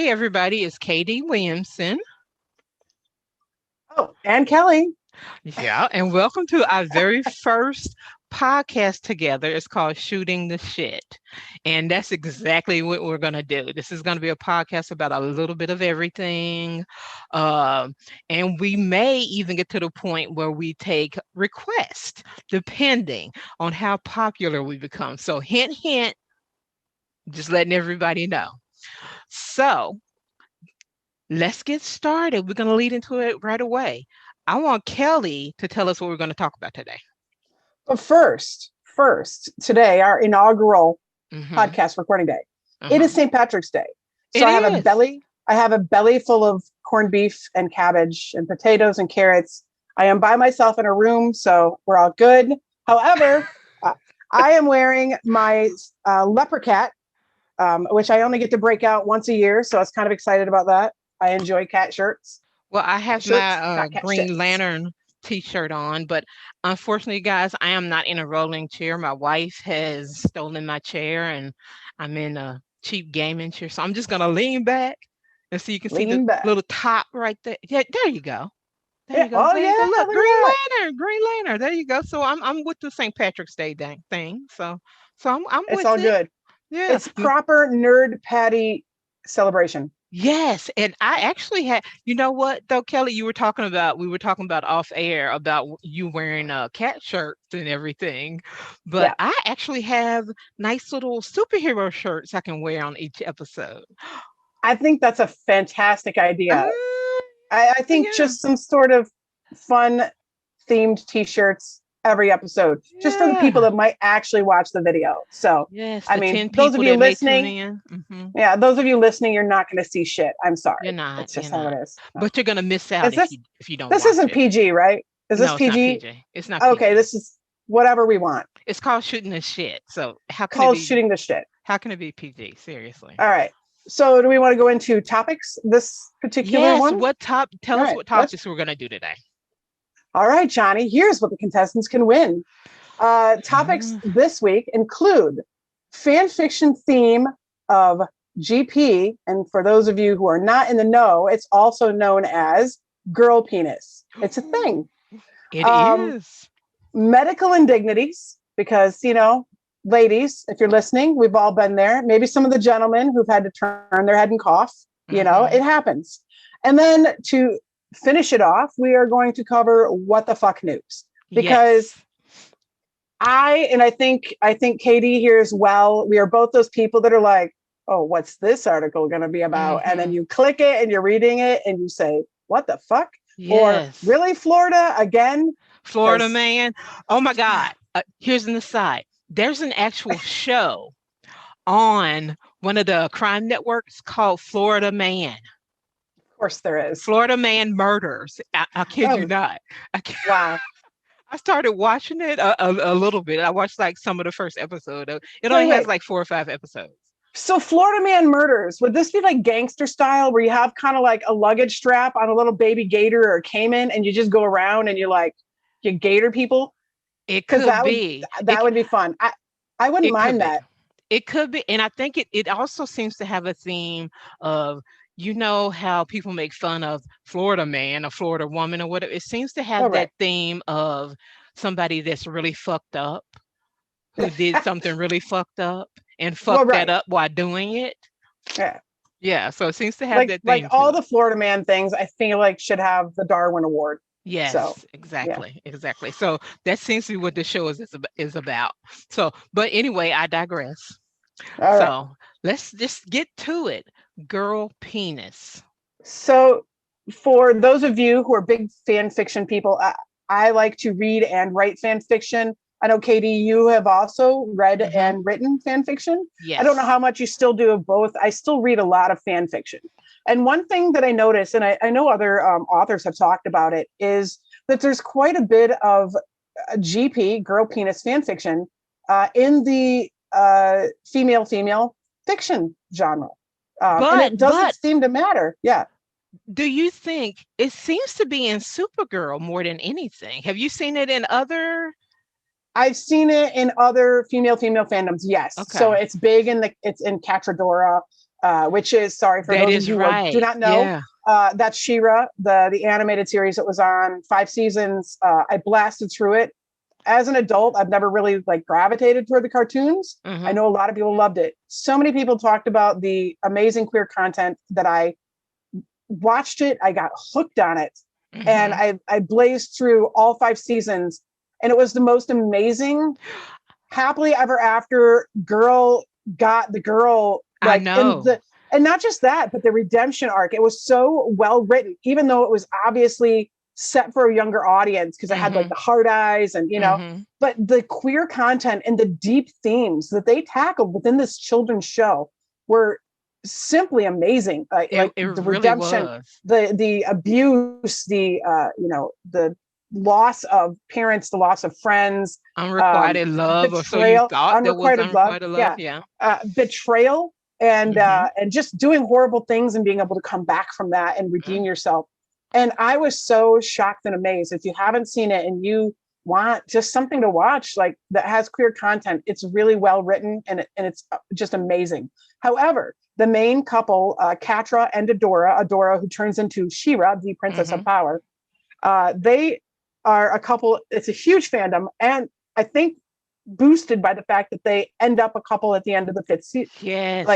Hey, everybody, it's Katie Williamson. Oh, and Kelly. Yeah, and welcome to our very first podcast together. It's called Shooting the Shit. And that's exactly what we're going to do. This is going to be a podcast about a little bit of everything. Um, and we may even get to the point where we take requests, depending on how popular we become. So, hint, hint, just letting everybody know. So, let's get started. We're going to lead into it right away. I want Kelly to tell us what we're going to talk about today. But first, today, our inaugural Hmm. podcast recording day. It is Uh-huh. St. Patrick's Day. So It I have a is. belly. I have a belly full of corned beef and cabbage and potatoes and carrots. I am by myself in a room, so we're all good. However, uh, I am wearing my leopard cat, which I only get to break out once a year. So I was kind of excited about that. I enjoy cat shirts. Well, I have my Shirts, not cat Green shits. Lantern t-shirt on, but unfortunately, guys, I am not in a rolling chair. My wife has stolen my chair, and I'm in a cheap gaming chair. So I'm just going to lean back and so you can see the Lean back. little top right there. Yeah, there you go. There Yeah. you go. Oh There you go. yeah. Look, Look at that. Green Lantern. There you go. So I'm with the St. Patrick's Day thing. So I'm It's with all it. good. Yeah. It's proper nerd patty celebration. Yes, and I actually had, you know what though, Kelly, we were talking about off air about you wearing cat shirts and everything, but Yeah. I actually have nice little superhero shirts I can wear on each episode. I think that's a fantastic idea. Uh, I think yeah, just some sort of fun themed t-shirts every episode, just for the people yeah, that might actually watch the video. So, yes, I the mean, 10 those of people you that may tune listening, in. yeah, those of you listening, you're not going to see shit. I'm You're sorry. not, It's you're just how it not, is. No. but you're gonna miss out Is this, if you don't this watch isn't it. PG, right? Is this No, it's not PG? PJ. It's not Okay, PJ. this is whatever we want. It's called shooting the shit. So Called shooting the shit. how can it be PG? Seriously. All right. So, do we want to go into topics this particular Yes, one? what top tell All us right. what Let's. topics we're gonna do today. All right, Johnny. Here's what the contestants can win. Topics Mm. this week include fan fiction theme of GP, and for those of you who are not in the know, it's also known as girl penis. It's a thing. It Um, is. Medical indignities, because ladies, if you're listening, we've all been there. Maybe some of the gentlemen who've had to turn their head and cough. It Hmm. happens. And then to finish it off, we are going to cover what the fuck news, because Yes. I think Katie here as well. We are both those people that are like, oh, what's this article going to be about? And then Hmm. you click it and you're reading it and you say, what the fuck? Or Yes. really, Florida again? Florida Because Man. Oh my God. Here's an aside. There's an actual show on one of the crime networks called Florida Man. of course there is. Florida Man Murders. I kid you Oh, not. I, kid- wow. I started watching it a little bit. I watched like some of the first episode. It Wait, only has wait. like 4 or 5 episodes. So Florida Man Murders, would this be like gangster style where you have kind of like a luggage strap on a little baby gator or a caiman and you just go around and you gator people? It Because could be. that would be fun. I wouldn't It could mind be. that. It could be. And I think it also seems to have a theme of, you know, how people make fun of Florida man or Florida woman or whatever. It seems to All have right. that theme of somebody that's really fucked up, who did something really fucked up and Well, fucked that right. up while doing it. Yeah. Yeah. So it seems to have Like that like theme all to the it. Florida Man things, I feel like should have the Darwin Award. So Yes, yeah. exactly, exactly. So that seems to be what the show is about. So, but anyway, I digress. All right. So let's just get to it. Girl penis. So for those of you who are big fan fiction people, I like to read and write fan fiction. I know, Katie, you have also read Hmm. and written fan fiction. I don't know Yes. how much you still do of both. I still read a lot of fan fiction. And one thing that I noticed, and I know other authors have talked about it, is that there's quite a bit of GP, girl penis fan fiction, in the female fiction genre. And But it doesn't but seem to matter. Yeah. do you think it seems to be in Supergirl more than anything? Have you seen it in other? I've seen it in other female fandoms. Yes, so Okay. it's in Catradora. which is, sorry for That those of is you who do right. not know, Yeah. that's She-Ra, the animated series that was on 5 seasons. I blasted through it. As an adult, I've never really like gravitated toward the cartoons. I Mm-hmm. know a lot of people loved it. So many people talked about the amazing queer content that I watched it. I got hooked on it, and Mm-hmm. I blazed through all 5 seasons, and it was the most amazing happily ever after girl got the girl, I like in know. the, and not just that, but the redemption arc. It was so well written, even though it was obviously set for a younger audience because it had like Mm-hmm. the hard eyes and Mm-hmm. but the queer content and the deep themes that they tackled within this children's show were simply amazing. It Like it the really redemption, was. the abuse, the loss of parents, the loss of friends, Unrequited love, or so you betrayal, thought there was unrequited love, unrequited love. yeah, Yeah. betrayal, Mm-hmm. and just doing horrible things and being able to come back from that and redeem Mm. yourself. And I was so shocked and amazed. If you haven't seen it and you want just something to watch like that has queer content, it's really well written, and it's just amazing. However, the main couple, Katra and Adora, who turns into She-Ra, the Princess of Mm-hmm. Power, they are a couple. It's a huge fandom, and I think boosted by the fact that they end up a couple at the end of the fifth season. Like, Yes.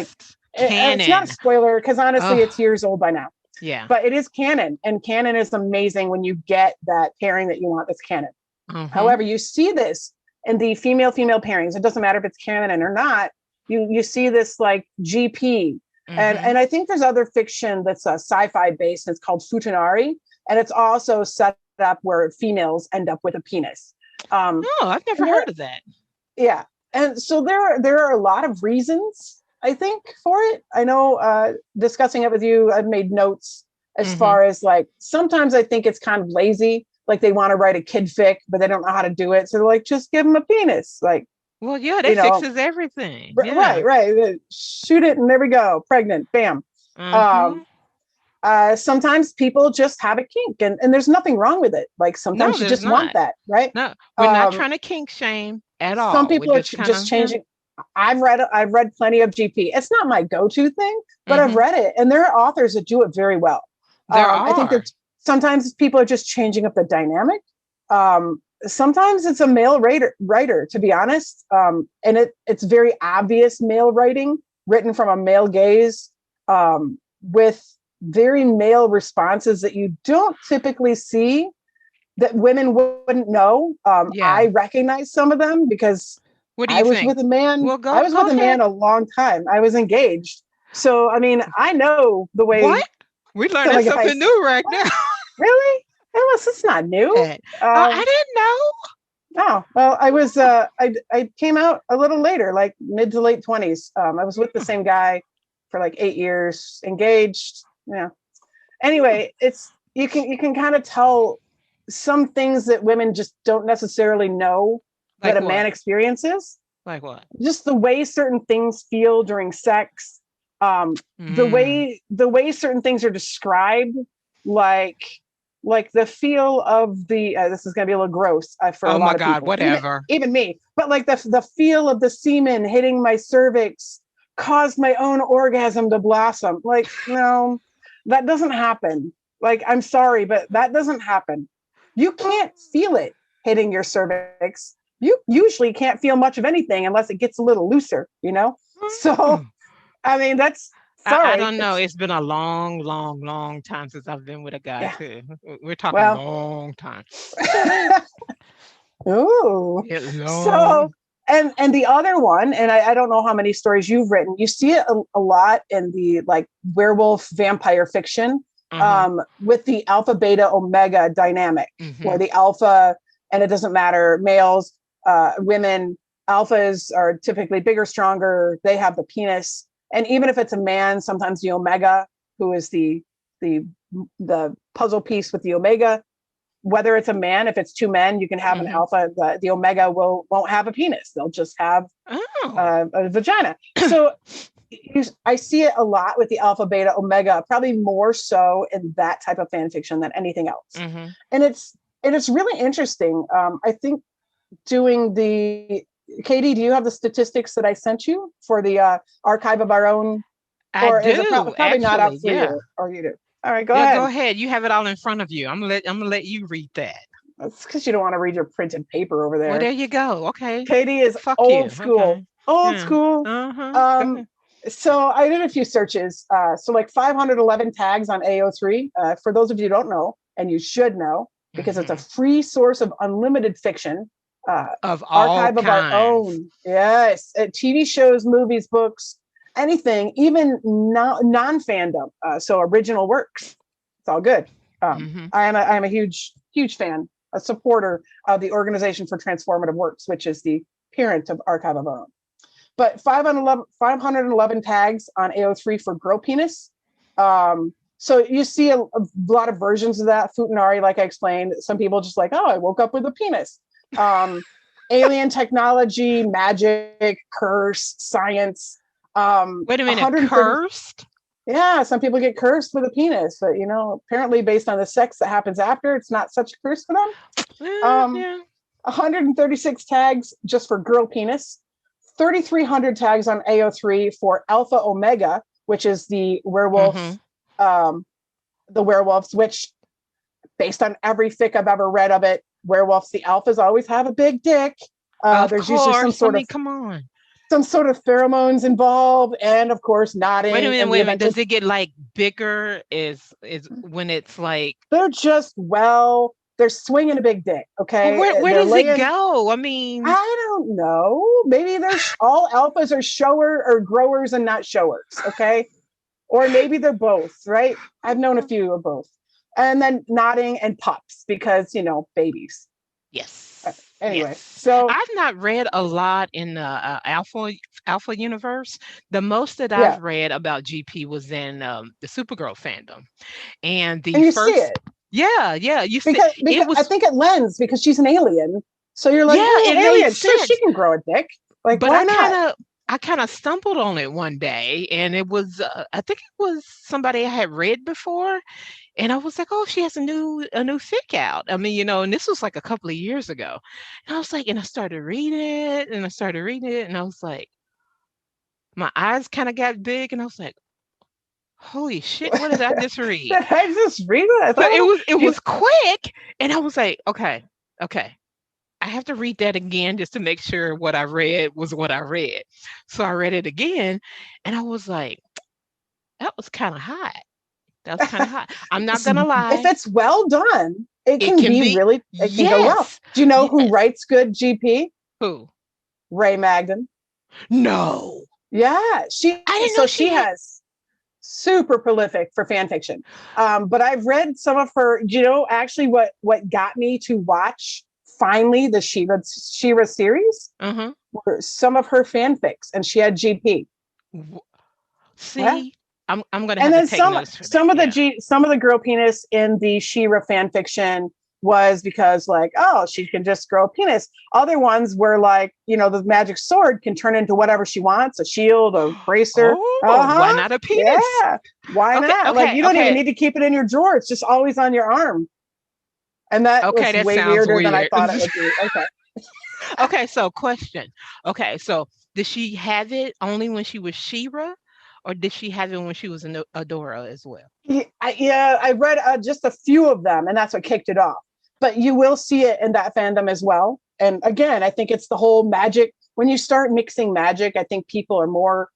it's not a Canon. spoiler because honestly, Oh, it's years old by now. yeah. But it is canon, and canon is amazing when you get that pairing that you want that's canon. Mm-hmm. However, you see this in the female pairings. It doesn't matter if it's canon or not. You see this like GP, Mm-hmm. and I think there's other fiction that's sci-fi based. And it's called Futanari, and it's also set up where females end up with a penis. Oh, I've never And heard there, of that. yeah, and so there are a lot of reasons I think for it. I know, discussing it with you, I've made notes as Mm-hmm. far as like sometimes I think it's kind of lazy. Like they want to write a kid fic, but they don't know how to do it. So they're like, just give them a penis. Like, Well, yeah, you that know, fixes everything. Yeah. right. Shoot it and there we go. Pregnant. Bam. Mm-hmm. Um, Sometimes people just have a kink, and there's nothing wrong with it. Like No, sometimes you there's just want not. that, right? No, we're not Um, trying to kink shame at some all. We're people are just kind just of, yeah. changing. I've read plenty of GP. It's not my go-to thing, but I've Mm-hmm. read it, and there are authors that do it very well. There I think are. that sometimes people are just changing up the dynamic. Sometimes it's a male writer, to be honest, and it's very obvious male writing written from a male gaze, with very male responses that you don't typically see that women wouldn't know. Yeah. I recognize some of them because What do I you was think? with a man. Well, I go was go with a ahead. man a long time. I was engaged, so I mean, I know the way What? We're to learning like if I something say, new right now. what really, it's not new. Oh, I Um, didn't know. oh well, I came out a little later, like mid to late 20s. I was with the Hmm. same guy for like 8 years, engaged. Yeah. Hmm. Anyway, it's you can kind of tell some things that women just don't necessarily know that Like a man what? experiences. Like what? Just the way certain things feel during sex, the Mm. way certain things are described, like the feel of the, this is going to be a little gross, for a Oh my lot of God, people, even whatever. me, but like the feel of the semen hitting my cervix caused my own orgasm to blossom. Like, no, that doesn't happen. Like, I'm sorry, but that doesn't happen. You can't feel it hitting your cervix. You usually can't feel much of anything unless it gets a little looser. So, Mm. I mean, that's, I sorry. don't know. It's, It's been a long, long, long time since I've been with a guy yeah. too. We're talking Well, long time. ooh. Yeah, So, long. and the other one, and I don't know how many stories you've written. You see it a lot in the like werewolf vampire fiction, Uh-huh. with the alpha beta omega dynamic, where Hmm. the alpha, and it doesn't matter, males, women, alphas are typically bigger, stronger. They have the penis, and even if it's a man, sometimes the omega, who is the the puzzle piece with the omega, whether it's a man, if it's two men, you can have an Hmm. alpha. The omega won't have a penis; they'll just have Oh. a vagina. So I see it a lot with the alpha, beta, omega, probably more so in that type of fan fiction than anything else. Hmm. And it's really interesting. I think doing the, Katie, do you have the statistics that I sent you for the, archive of our own? I Or is it do probably not up actually. for Yeah. you? Or you do? All right, go Yeah, go ahead. ahead. You have it all in front of you. I'm gonna let you read that. That's because you don't want to read your printed paper over Well, there. there you go. Okay. Katie is Fuck old you. school. Okay. Old Yeah. school. Uh-huh. Go Um, ahead. so I did a few searches. So like 511 tags on AO3. For those of you who don't know, and you should know, because it's a Hmm. free source of unlimited fiction, uh, Of all archive of our kinds. own. Yes, TV shows, movies, books, anything, even non-fandom. So original works. It's all good. Hmm. I am a huge fan, a supporter of the Organization for Transformative Works, which is the parent of Archive of Our Own. But 511 tags on AO3 for girl penis. So you see a lot of versions of that. Futanari, like I explained, some people just like, oh, I woke up with a penis. Um, Alien technology, magic, curse, science. Wait a minute. 130. Cursed? Yeah, some people get cursed with a penis, but apparently based on the sex that happens after, it's not such a curse for them. Um, Yeah. 136 tags just for girl penis, 3,300 tags on AO3 for Alpha Omega, which is Hmm. um, the werewolves, which based on every fic I've ever read of it, werewolves, the alphas always have a big dick. Of There's usually course. I mean, come on. some sort of pheromones involved, and of course, Wait a nodding minute, in the wait a minute. event of Does it get like bigger? Is when it's like, they're just they're swinging a big dick. well, Okay, where they're does it laying. go? I mean, I don't know. Maybe all alphas are shower or growers and not showers. Okay, or maybe they're both. Right? I've known a few of both. And then nodding and pups because babies. yes, Anyway, yes. so I've not read a lot in the Alpha universe. The most that I've yeah, read about GP was in the Supergirl fandom, and the and you see first, it yeah, yeah, you said because it I was, think it lends because she's an alien. So you're like, yeah, oh, it made alien, sure, she sense. can grow a dick. Like, But why not? I kind of stumbled on it one day, and it was I think it was somebody I had read before, and I was like, oh, she has a new fic out. I mean, and this was like a couple of years ago, and I was like, and I started reading it, and I started reading it, and I was like, my eyes kind of got big, and I was like, holy shit, what did I just read? Did I just read it? I But thought, it do you, was quick, and I was like, okay, okay. I have to read that again just to make sure what I read was what I read. So I read it again, and I was like, that was kind of hot. That was kind of hot. I'm not gonna if lie. it's well done, it It can can be be, really, it can go well. yes, Do you know who yes. writes good GP? Who? Ray Magden. No, Yeah, I didn't know she she had. has super prolific for fan fiction. But I've read some of her. Do you know actually what got me to watch finally the Shira series Uh-huh. were some of her fanfics, and she had GP. W- Yeah, See, I'm gonna and have to then take notes for that. Yeah. some of the girl penis in the Shira fan fiction was because like, oh, she can just grow a penis. Other ones were like, the magic sword can turn into whatever she wants, a shield, a bracer. Oh, why Uh-huh. not a penis? Yeah. Why Okay, not? Like okay, you don't even okay, need to keep it in your drawer. It's just always on your arm. And that okay. was That way sounds weirder than I weird. thought it would be. Okay. Okay, so question. Okay, so did she have it only when she was Shira, or did she have it when she was an Adora as well? Yeah, I read just a few of them, and that's what kicked it off. But you will see it in that fandom as well. And again, I think it's the whole magic. When you start mixing magic, I think people are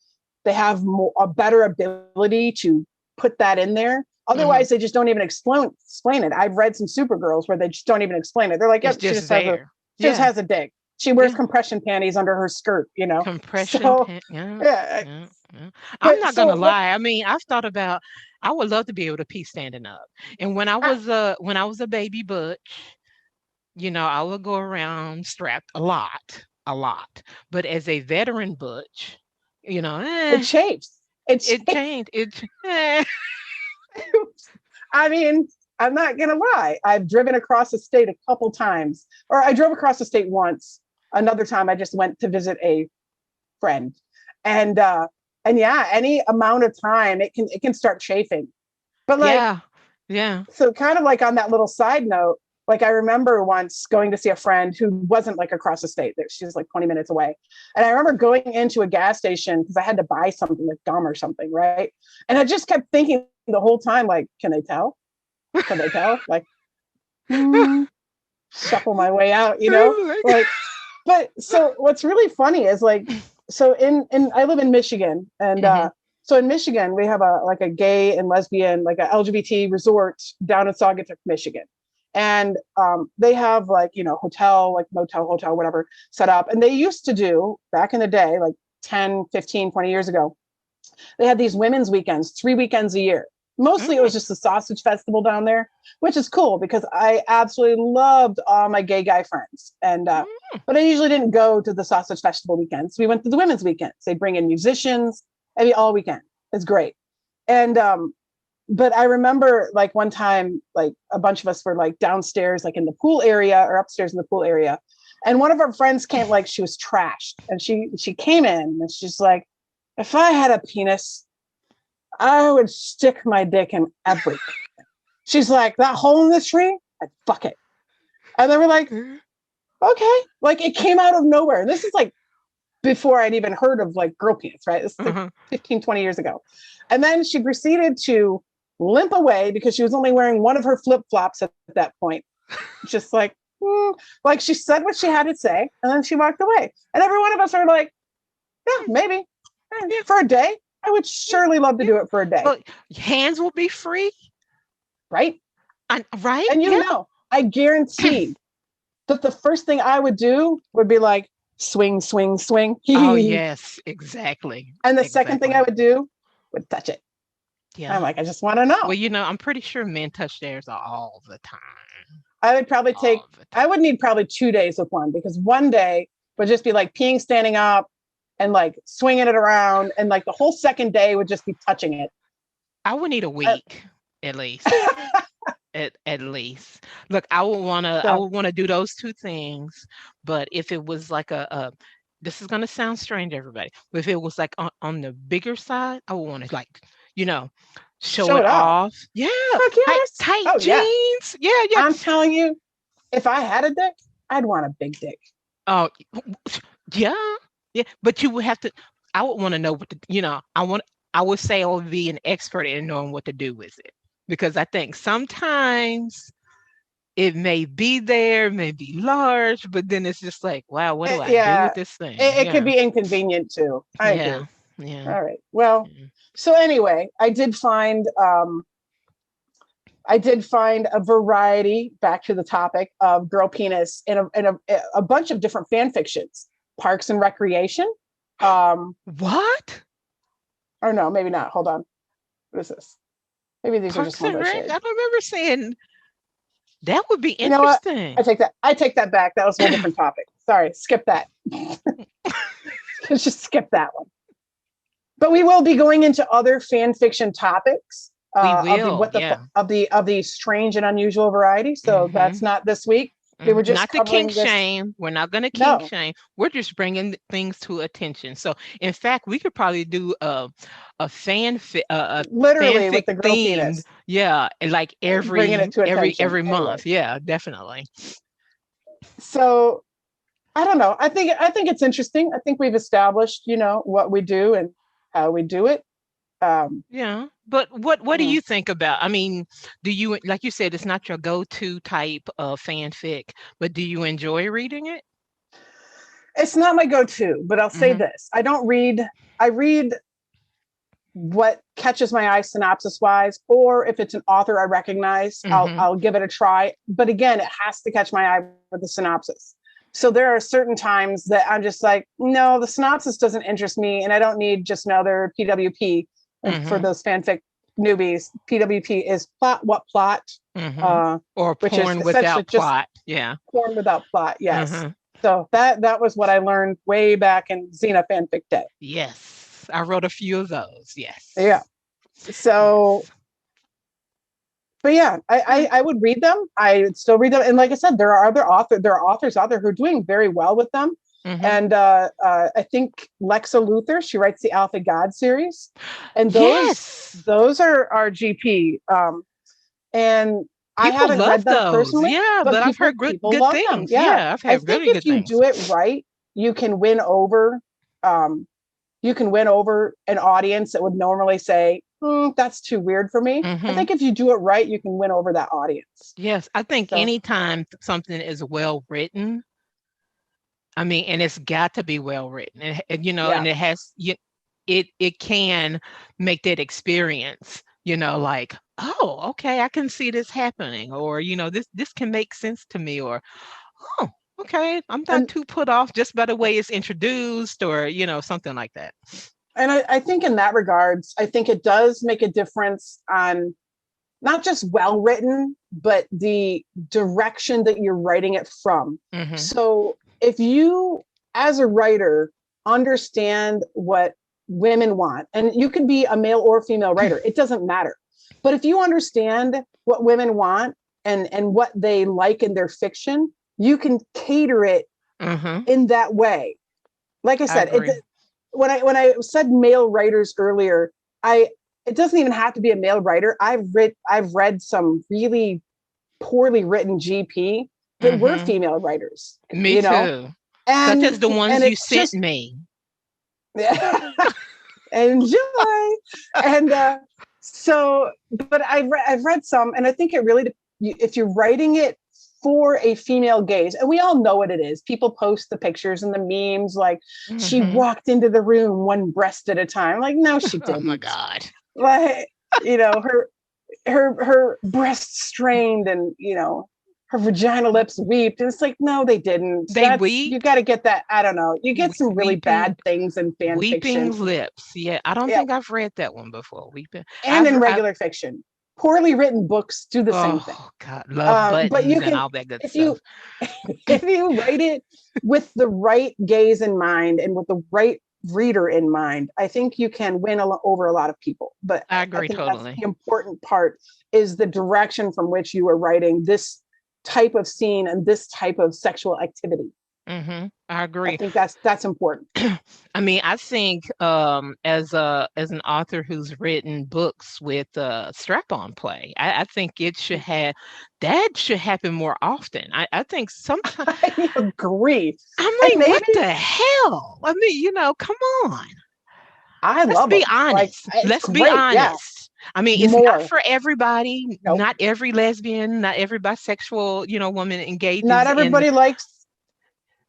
they have a better ability to put that in there. Hmm. Otherwise, they just don't even explain it. I've read some Supergirls where they just don't even explain it. They're like, It's yep, just there. she just Yeah, has a dick. She wears yeah. compression panties under her skirt. Compression So pant. Yeah, yeah, yeah, yeah. I'm but not gonna so let lie. I mean, I've thought about. I would love to be able to pee standing up. And when I was a baby butch, I would go around strapped a lot. But as a veteran butch, it chafes. It it chafes. changed. Eh. I mean, I'm not gonna lie. I've driven across the state a couple times, or I drove across the state once. Another time, I just went to visit a friend, and yeah, any amount of time it can start chafing. But like, Yeah, yeah. so kind of like on that little side note. Like I remember once going to see a friend who wasn't like across the state. She was like 20 minutes away. And I remember going into a gas station because I had to buy something like gum or something, right? And I just kept thinking the whole time, like, can they tell? Can they tell? Like, shuffle my way out, like, but so what's really funny is like, so in I live in Michigan, and so in Michigan we have a gay and lesbian, like a LGBT resort down in Saugatuck, Michigan. And they have like, hotel, like motel, hotel, whatever set up. And they used to do back in the day, like 10, 15, 20 years ago, they had these women's weekends, 3 weekends a year. Mostly it was just a sausage festival down there, which is cool because I absolutely loved all my gay guy friends. And but I usually didn't go to the sausage festival weekends. We went to the women's weekends. They bring in musicians, I mean, all weekend. It's great. And but I remember like one time, like a bunch of us were like downstairs, like in the pool area, or upstairs in the pool area. And one of our friends came, like she was trashed, and she came in and she's like, if I had a penis, I would stick my dick in everything. She's like, that hole in the tree, I'd fuck it. And they were like, okay. Like it came out of nowhere. And this is like before I'd even heard of like girl penis, right? This is like 15, 20 years ago. And then she proceeded to limp away because she was only wearing one of her flip-flops at that point. Just like, like she said what she had to say, and then she walked away. And every one of us are like, yeah, maybe. For a day. I would surely love to do it for a day. Well, hands will be free. Right? Right? And I guarantee that the first thing I would do would be like, swing, swing, swing. Oh, yes, exactly. And the second thing I would do would touch it. Yeah. I'm like, I just want to know. Well, I'm pretty sure men touch theirs all the time. I would probably I would need probably 2 days with one, because one day would just be like peeing standing up and like swinging it around. And like the whole second day would just be touching it. I would need a week at least. At least. Look, I would want to do those two things. But if it was like this is going to sound strange to everybody, but if it was like on the bigger side, I would want to like, show it off. Yeah. Yes. Tight jeans. Yeah. I'm telling you, if I had a dick, I'd want a big dick. Oh, yeah. Yeah. But you would have to, I would want to know what I would say I would be an expert in knowing what to do with it. Because I think sometimes it may be there, may be large, but then it's just like, wow, what do I do with this thing? It could be inconvenient too. I agree. Yeah. All right. Well, so anyway, I did find a variety, back to the topic of girl penis, in a bunch of different fan fictions. Parks and Recreation. What? Or no, maybe not. Hold on. What is this? Maybe these are just ones I shared. I remember saying that would be interesting. You know what? I take that back. That was a whole different topic. Sorry, skip that. Let's just skip that one. But we will be going into other fan fiction topics. We will. Of the strange and unusual variety. So that's not this week. We were just not to kink shame. We're not going to kink shame. We're just bringing things to attention. So, in fact, we could probably do a literally with the girl penis. Yeah, like every month. Yeah, definitely. So, I don't know. I think it's interesting. I think we've established, what we do and how we do it. Yeah. But what do you think about? I mean, do you, like you said, it's not your go-to type of fanfic, but do you enjoy reading it? It's not my go-to, but I'll say this. I read what catches my eye synopsis wise, or if it's an author I recognize, I'll give it a try. But again, it has to catch my eye with the synopsis. So there are certain times that I'm just like, no, the synopsis doesn't interest me, and I don't need just another PWP. For those fanfic newbies, PWP is plot what plot, or porn without plot. Yeah, porn without plot. Yes. So that was what I learned way back in Xena fanfic day. Yes, I wrote a few of those. Yes. Yeah. So, but yeah, I would read them. I would still read them, and like I said, there are authors out there who are doing very well with them. And I think Lexa Luthor, she writes the Alpha God series, and those are GP. And I People haven't love read them those. personally, Yeah, but but I've heard people good love them. things. Yeah. Yeah, I've I had think really good if you things. do it right, you can win over um you can win over an audience that would normally say, that's too weird for me. I Hmm. think if you do it right, you can win over that audience. Yes, I think So, anytime something is well written, I mean, and it's got to be well written, and yeah. it has it can make that experience, like, oh, okay, I can see this happening, or this can make sense to me, or oh, okay, I'm not And too put off just by the way it's introduced, or something like that. I think in that regards, I think it does make a difference on not just well written, but the direction that you're writing it from. Hmm. So if you, as a writer, understand what women want, and you could be a male or female writer, it doesn't matter. But if you understand what women want and what they like in their fiction, you can cater it Hmm. in that way. Like I I said, agree. when I said male writers earlier, I it doesn't even have to be a male writer. I've read some really poorly written GP that were Hmm. female writers, Me you know, too. Such and as the and ones you it's sent just me. enjoy. And so, but I've read some, and I think it really, if you're writing it for a female gaze, and we all know what it is. People post the pictures and the memes like she Hmm. walked into the room one breast at a time. Like, no, she Oh my didn't. God. Like, her breasts strained, and her vagina lips weeped. And it's like, no, they didn't. They That's, you got weeped. to get that. I don't know. You get some really Weeping, bad things in fan weeping fiction. lips. Yeah, I don't Yeah, think I've read that one before. Weeping. and I've, in I've, regular fiction. Poorly written books do the same thing. oh God, love But you buttons and can, all that good if stuff. you if you write it with the right gaze in mind and with the right reader in mind, I think you can win over a lot of people. But I I agree think that's totally. the important part, is the direction from which you are writing this type of scene and this type of sexual activity. I I agree. think that's important. I mean, I think as an author who's written books with strap-on play, I think it should have that should happen more often. I think sometimes I agree. I'm And like, what maybe the hell? I mean, come on. I Let's love be them. Like, honest. it's Let's be great. Yeah. honest. I mean, it's not More. for everybody. Nope. Not every lesbian, not every bisexual, woman Not engages in, everybody likes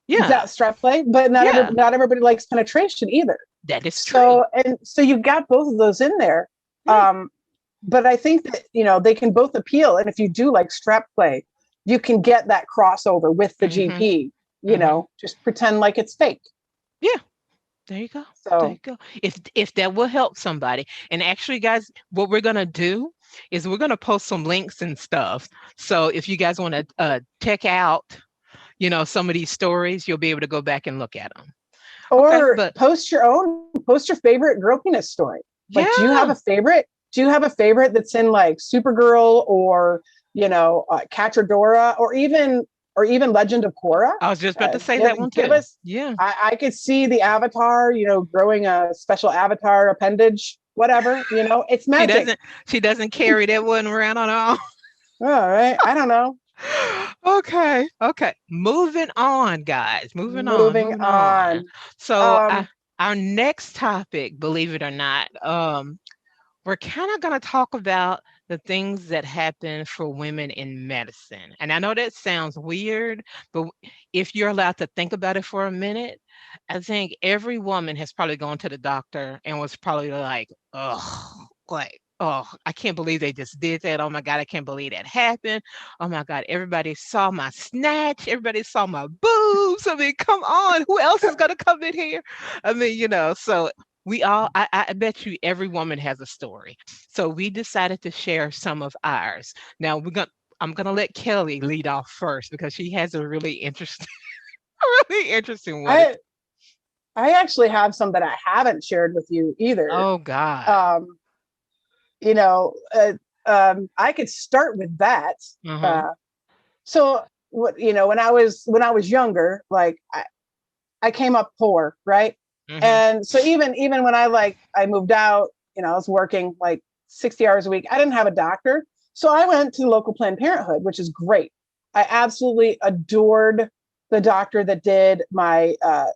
yeah, that strap play, but yeah, not everybody likes penetration either. that is true. So you've got both of those in there. Yeah. But I think that they can both appeal, and if you do like strap play, you can get that crossover with the Mm-hmm. GP. Mm-hmm. Just pretend like it's fake. Yeah. There you go. There you So, go. If that will help somebody. And actually, guys, what we're gonna do is we're gonna post some links and stuff. So if you guys want to check out, some of these stories, you'll be able to go back and look at them. Okay, or but post your favorite girl penis story. Like, do you have yeah, a favorite? Do you have a favorite that's in like Supergirl, or Cachadora, or even Legend of Korra? I was just about to say Give that one give too. us. Yeah. I could see the avatar, growing a special avatar appendage, whatever. It's She magic. doesn't she doesn't carry that one around on her own. All right, I don't know. Okay, okay. Moving on, guys. Moving on, Moving moving on. on. So Um, our next topic, believe it or not, we're kind of going to talk about the things that happen for women in medicine. And I know that sounds weird, but if you're allowed to think about it for a minute, I think every woman has probably gone to the doctor and was probably like, oh, like, oh, I can't believe they just did that. Oh my God, I can't believe that happened. Oh my God, everybody saw my snatch. Everybody saw my boobs. I mean, come on, who else is going to come in here? I mean, so I bet you every woman has a story. So we decided to share some of ours. Now I'm gonna let Kelly lead off first because she has a really interesting really interesting one. I I actually have some that I haven't shared with you either. Oh God. Um, you know, uh, I could start with that. Uh-huh. Uh, so when I was younger, like I came up poor, right? Mm-hmm. And so even when I moved out, I was working like 60 hours a week. I didn't have a doctor. So I went to local Planned Parenthood, which is great. I absolutely adored the doctor that did my Pap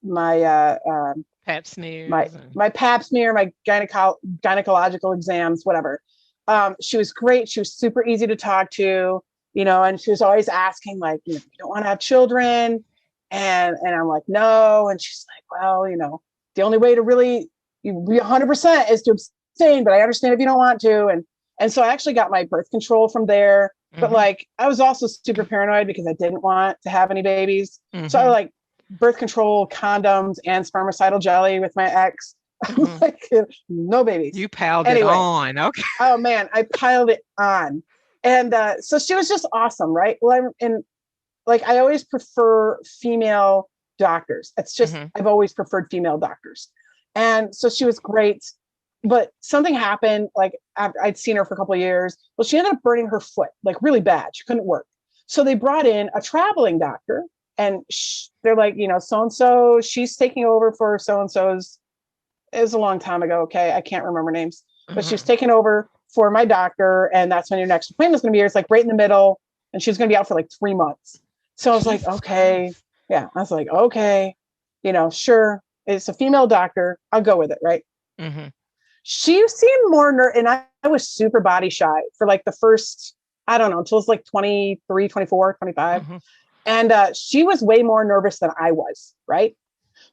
my smears and my pap smear, my gynecological exams, whatever. She was great. She was super easy to talk to, and she was always asking, like, you don't want to have children. And I'm like, no. And she's like, well, the only way to really you be 100% is to abstain, but I understand if you don't want to. And so I actually got my birth control from there. But mm-hmm, like, I was also super paranoid because I didn't want to have any babies. So I mm-hmm, like birth control, condoms, and spermicidal jelly with my ex. I'm mm-hmm. like, no babies. You piled it Anyway, on. Okay. oh man, I piled it on. And so she was just awesome, right? Well, and like, I always prefer female doctors. It's just, Mm-hmm, I've always preferred female doctors. And so she was great. But something happened, like, I'd seen her for a couple of years. Well, she ended up burning her foot, like, really bad. She couldn't work. So they brought in a traveling doctor, and they're like, so and so, she's taking over for so and so's. It was a long time ago. Okay. I can't remember names, but she's mm-hmm. taking over for my doctor. And that's when your next appointment's going to be here. It's like right in the middle. And she's going to be out for like 3 months. So I was like, Jesus okay. Christ. Yeah. I was like, okay, sure. It's a female doctor. I'll go with it. Right. Mm-hmm, She seemed more, and I was super body shy for like the first, I don't know, until it was like 23, 24, 25. mm-hmm. And she was way more nervous than I was. Right.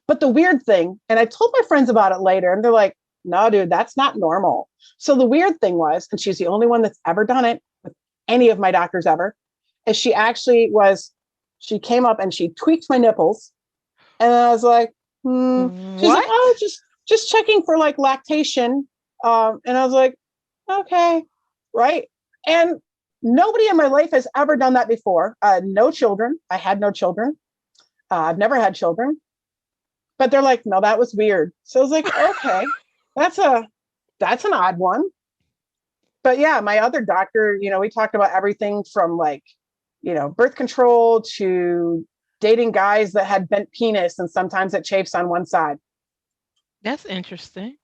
But the weird thing, and I told my friends about it later, and they're like, no, dude, that's not normal. So the weird thing was, and she's the only one that's ever done it with any of my doctors ever, is she came up and she tweaked my nipples. And I was like, she's like, What? oh, just checking for like lactation. And I was like, okay, right. And nobody in my life has ever done that before. No children. I had no children. I've never had children. But they're like, no, that was weird. So I was like, okay, that's an odd one. But yeah, my other doctor, we talked about everything from like, birth control to dating guys that had bent penis and sometimes it chafes on one side. That's interesting.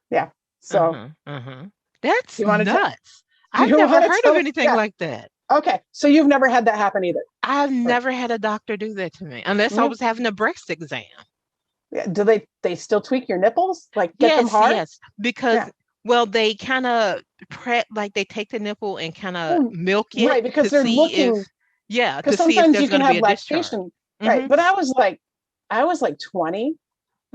Yeah. So Uh-huh. Uh-huh. That's you want to, nuts. do I've you never want to heard of tell? anything Yeah. like that. Okay. So you've never had that happen either. I've Or, never had a doctor do that to me unless I mm, was having a breast exam. yeah. Do they still tweak your nipples? Like get them Yes, hard? yes, because Yeah. well, they kind of prep like they take the nipple and kind of Oh, milk it right. Because to they're see if looking, yeah, to because see if sometimes there's you going can to be have a discharge. lactation. Right. Hmm. But I was like 20.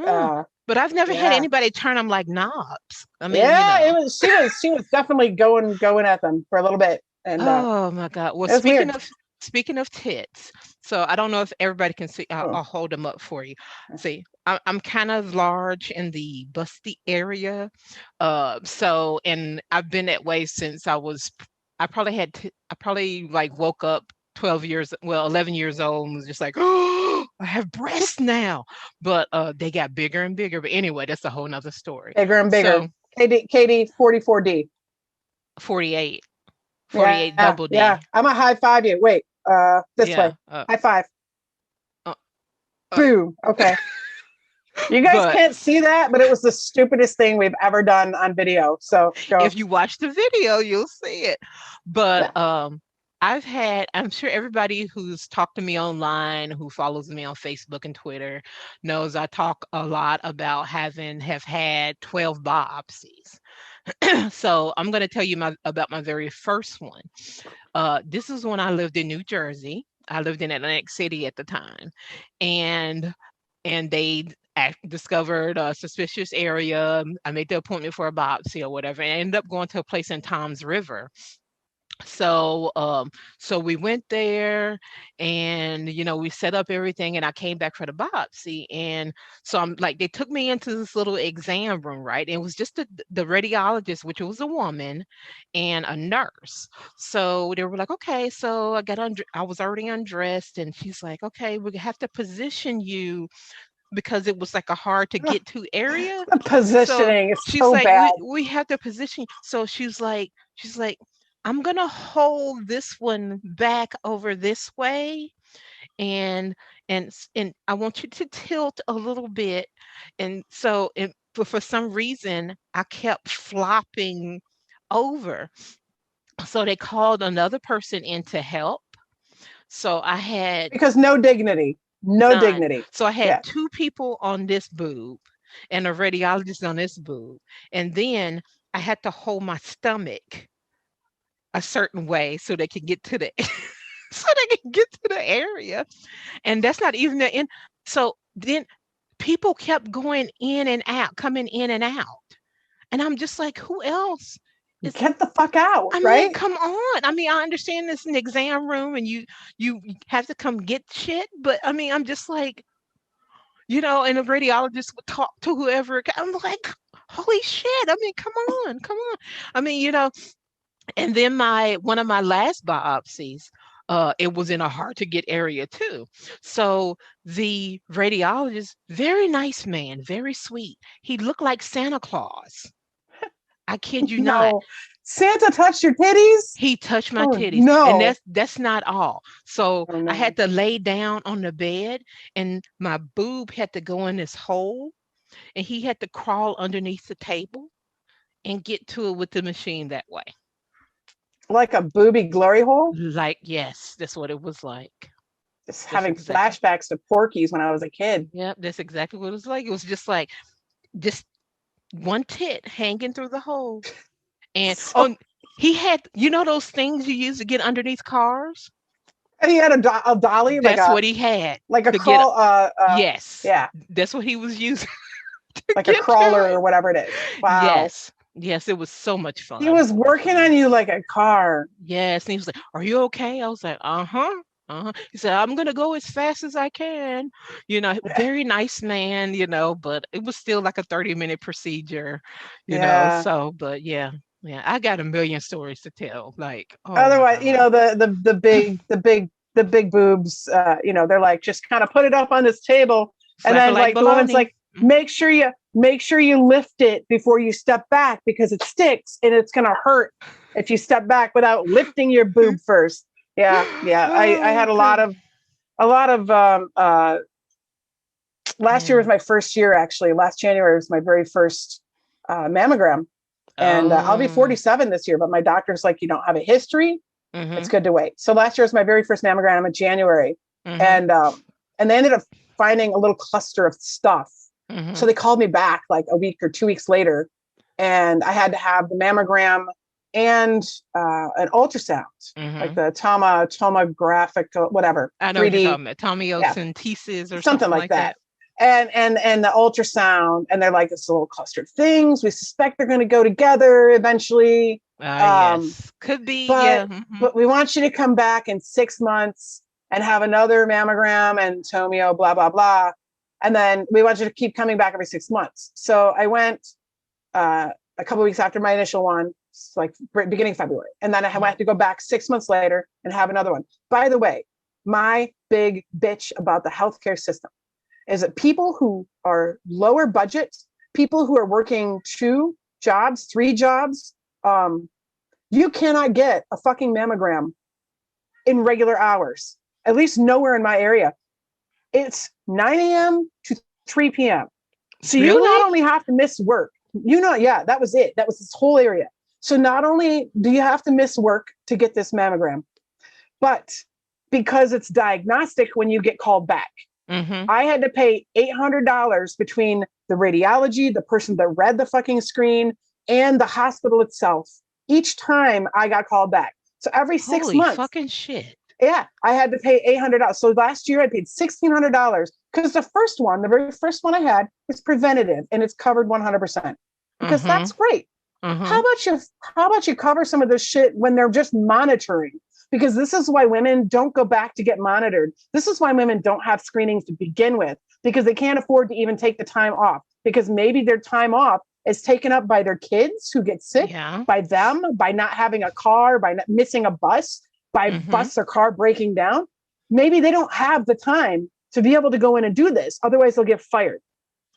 Mm. Uh, But I've never had yeah. anybody turn them like knobs. I mean, Yeah, it was she was definitely going at them for a little bit. And oh my God. Well, it was weird. speaking of tits, so I don't know if everybody can see. I'll Oh. hold them up for you. See, I'm kind of large in the busty area, so and I've been that way since I probably like woke up 12 years, well, 11 years old and was just like, oh, I have breasts now. But they got bigger and bigger. But anyway, that's a whole nother story. Bigger and bigger. So Katie 44D. 48, Yeah, 48 double yeah. D. I'm gonna high five you. Wait, this Yeah. way. High five. Uh, uh, Boom. Okay. You guys but can't see that, but it was the stupidest thing we've ever done on video. So go. if you watch the video, you'll see it. Yeah. But I'm sure everybody who's talked to me online, who follows me on Facebook and Twitter, knows I talk a lot about have had 12 biopsies. So I'm going to tell you about my very first one. This is when I lived in New Jersey. I lived in Atlantic City at the time, and they discovered a suspicious area. I made the appointment for a biopsy or whatever, and I ended up going to a place in Tom's River. So so we went there and we set up everything and I came back for the biopsy. And so I'm like, they took me into this little exam room, right? And it was just the radiologist, which was a woman, and a nurse. So they were like, okay, so I was already undressed, and she's like, okay, we have to position you because it was like a hard to get to area. The So positioning is she's so like, bad. we have to position. So she's like, I'm gonna hold this one back over this way, and and I want you to tilt a little bit. And so for some reason I kept flopping over. So they called another person in to help. So I had Because no dignity, no none. dignity. So I had Yeah. two people on this boob and a radiologist on this boob. And then I had to hold my stomach a certain way so they could get to the so they can get to the area. And that's not even the end. So then people kept going in and out, coming in and out. And I'm just like, who else is Get the fuck out, I mean, right? come on. I mean, I understand it's an exam room and you have to come get shit, but I mean, I'm just like, and the radiologist would talk to whoever. I'm like, holy shit. I mean, come on, come on. I mean, and then my one of my last biopsies, it was in a hard to get area too. So the radiologist, very nice man, very sweet. He looked like Santa Claus. I kid you not. No. Santa touched your titties? He touched my Oh titties, and no. that's not all. So Oh I had no. to lay down on the bed, and my boob had to go in this hole, and he had to crawl underneath the table and get to it with the machine that way. Like a booby glory hole? Like, yes, that's what it was like. Just That's having exactly. flashbacks to Porky's when I was a kid. Yep, that's exactly what it was like. It was just like just one tit hanging through the hole. And So, oh, he had, those things you use to get underneath cars? and he had a dolly, That's what he had like a to get. crawl, Yes, yeah, that's what he was using to like a get to crawler it. or whatever it is. Wow. Yes, yes, it was so much He fun. was working on you like a car. Yes, and he was like, "Are you okay?" I was like, "Uh-huh." Uh-huh. He said, "I'm gonna go as fast as I can." Very nice man, but it was still like a 30-minute procedure, Yeah. So, but yeah, yeah, I got a million stories to tell. Like, oh my Otherwise, God. the big boobs, they're like, just kind of put it up on this table. And Flapper then like like the woman's baloney. like, make sure you lift it before you step back because it sticks and it's gonna hurt if you step back without lifting your boob first. Yeah, yeah. I Oh, had a lot good. of last year Yeah. was my first year actually. Last January was my very first mammogram. And I'll be Oh. 47 this year, but my doctor's like, you don't have a history. It's Mm-hmm. good to wait. So last year was my very first mammogram in January, Mm-hmm. and they ended up finding a little cluster of stuff. Mm-hmm. So they called me back like a week or 2 weeks later, and I had to have the mammogram and an ultrasound, like Mm-hmm. the tomographic, whatever, I know what you're 3D, talking about. yeah, Tomiocentesis or something something like like that. that. And the ultrasound, and they're like, this little cluster of things. We suspect they're going to go together eventually. Um, Yes. Could be, but yeah. Mm-hmm. but we want you to come back in 6 months and have another mammogram and tomio, blah blah blah, and then we want you to keep coming back every 6 months. So I went uh, a couple of weeks after my initial one, like beginning of February, and then I Mm-hmm. have to go back 6 months later and have another one. By the way, my big bitch about the healthcare system is that people who are lower budget, people who are working 2 jobs, 3 jobs, um, you cannot get a fucking mammogram in regular hours, at least nowhere in my area. It's 9 a.m. to 3 p.m. So you Really? not only have to miss work, yeah, that was it. That was this whole area. So not only do you have to miss work to get this mammogram, but because it's diagnostic when you get called back, Mm-hmm. I had to pay $800 between the radiology, the person that read the fucking screen, and the hospital itself each time I got called back. So every six Holy months, fucking shit. yeah, I had to pay $800. So last year I paid $1,600 because the very first one I had was preventative and it's covered 100% because Mm-hmm. that's great. Mm-hmm. How about you cover some of this shit when they're just monitoring? Because this is why women don't go back to get monitored. This is why women don't have screenings to begin with, because they can't afford to even take the time off. Because maybe their time off is taken up by their kids who get sick, Yeah. by them, by not having a car, by missing a bus, by Mm-hmm. bus or car breaking down. Maybe they don't have the time to be able to go in and do this. Otherwise, they'll get fired.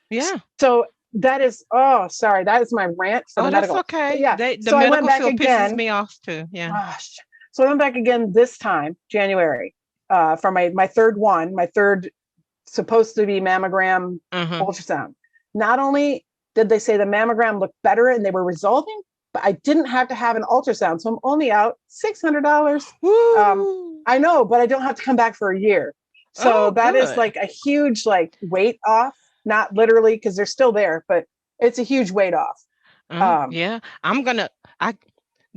Yeah. So that is, oh, sorry, that is my rant for the Oh, that's medical. But okay. yeah, The so I went medical back field pisses again. me off too. Yeah. Gosh. So I went back again this time, January, for my third one, my third supposed to be mammogram Mm-hmm. ultrasound. Not only did they say the mammogram looked better and they were resolving, but I didn't have to have an ultrasound. So I'm only out $600. Woo! I know, but I don't have to come back for a year. So Oh, that is good. like a huge like weight off, not literally because they're still there, but it's a huge weight off. Um, Yeah. I'm gonna. I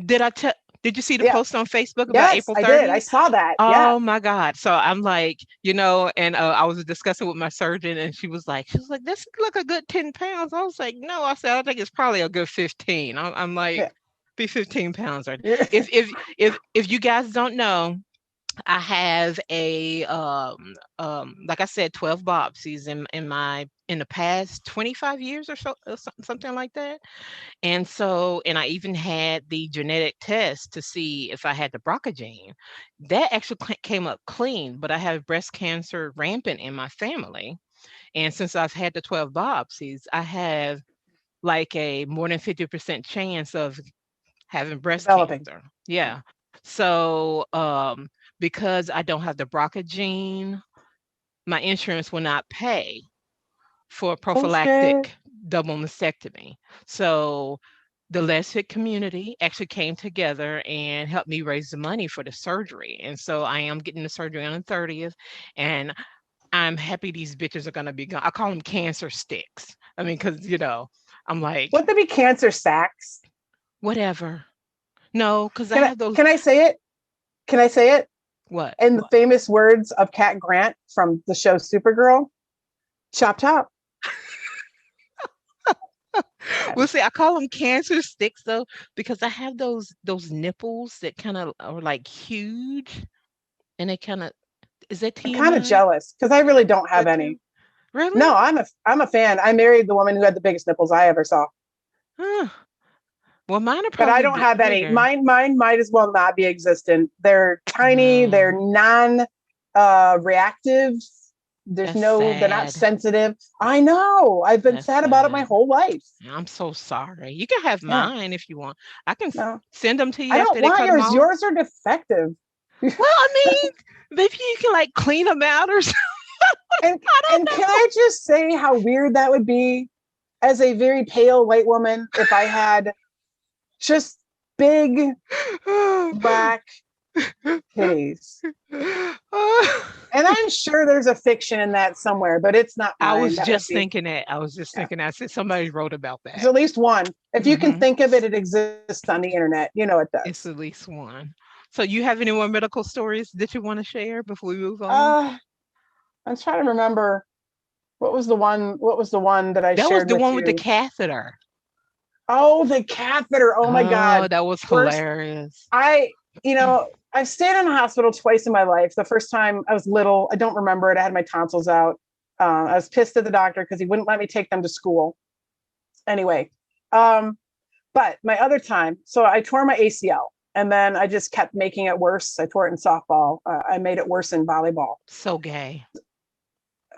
did. I tell. Did you see the yeah, post on Facebook about yes, April I did. I 30th? saw that. Yeah. Oh my God. So I'm like, and I was discussing with my surgeon and she was like, this look a good 10 pounds. I was like, no, I said, I think it's probably a good 15. I'm like, Yeah. be 15 pounds. Right. Yeah. If you guys don't know, I have like I said, 12 biopsies in the past 25 years or so, something like that. And I even had the genetic test to see if I had the BRCA gene. That actually came up clean, but I have breast cancer rampant in my family. And since I've had the 12 biopsies, I have like a more than 50% chance of having breast Developing. cancer. Yeah. Yeah. So, because I don't have the BRCA gene, my insurance will not pay for Oh shit. prophylactic double mastectomy. So the less fit community actually came together and helped me raise the money for the surgery. And so I am getting the surgery on the 30th. And I'm happy these bitches are going to be gone. I call them cancer sticks. I mean, because, I'm like, Would there be cancer sacks? whatever. No, because I Can I have those. can I say it? Can I say it? What? In the famous words of Cat Grant from the show Supergirl, chop chop. Well, see, I call them cancer sticks though, because I have those nipples that kind of are like huge, and they kind of is that I'm kind of TMI? Is jealous because I really don't have that any. TMI? Really? No, I'm a fan. I married the woman who had the biggest nipples I ever saw, Huh. Well, mine are but I probably don't have any. bigger. Mine might as well not be existent. They're tiny. No, They're non reactive. that's They're not sad. sensitive. I know. I've been That's sad about it my sad. whole life. I'm so sorry. You can have Yeah. mine if you want. I can No, send them to you I don't after they want cut them yours. off. Yours are defective. Well, I mean, maybe you can like clean them out or something. And I and can I just say how weird that would be as a very pale white woman if I had just big don't black know. titties. And I'm sure there's a fiction in that somewhere, but it's not I mine. was That would just be, thinking that. I was just yeah. thinking that. Somebody wrote about There's that. at least one. If you can Hmm. think of it, it exists on the internet. You know it It's does. at least one. So, you have any more medical stories that you want to share before we move on? Uh, I'm trying to remember what was the one that I That was shared the with one with the you? catheter. Oh, the catheter. Oh my Oh, God. that was First, hilarious. I, I've stayed in a hospital twice in my life. The first time I was little, I don't remember it. I had my tonsils out. I was pissed at the doctor because he wouldn't let me take them to school. Anyway, um, but my other time, so I tore my ACL and then I just kept making it worse. I tore it in softball. I made it worse in volleyball. So gay.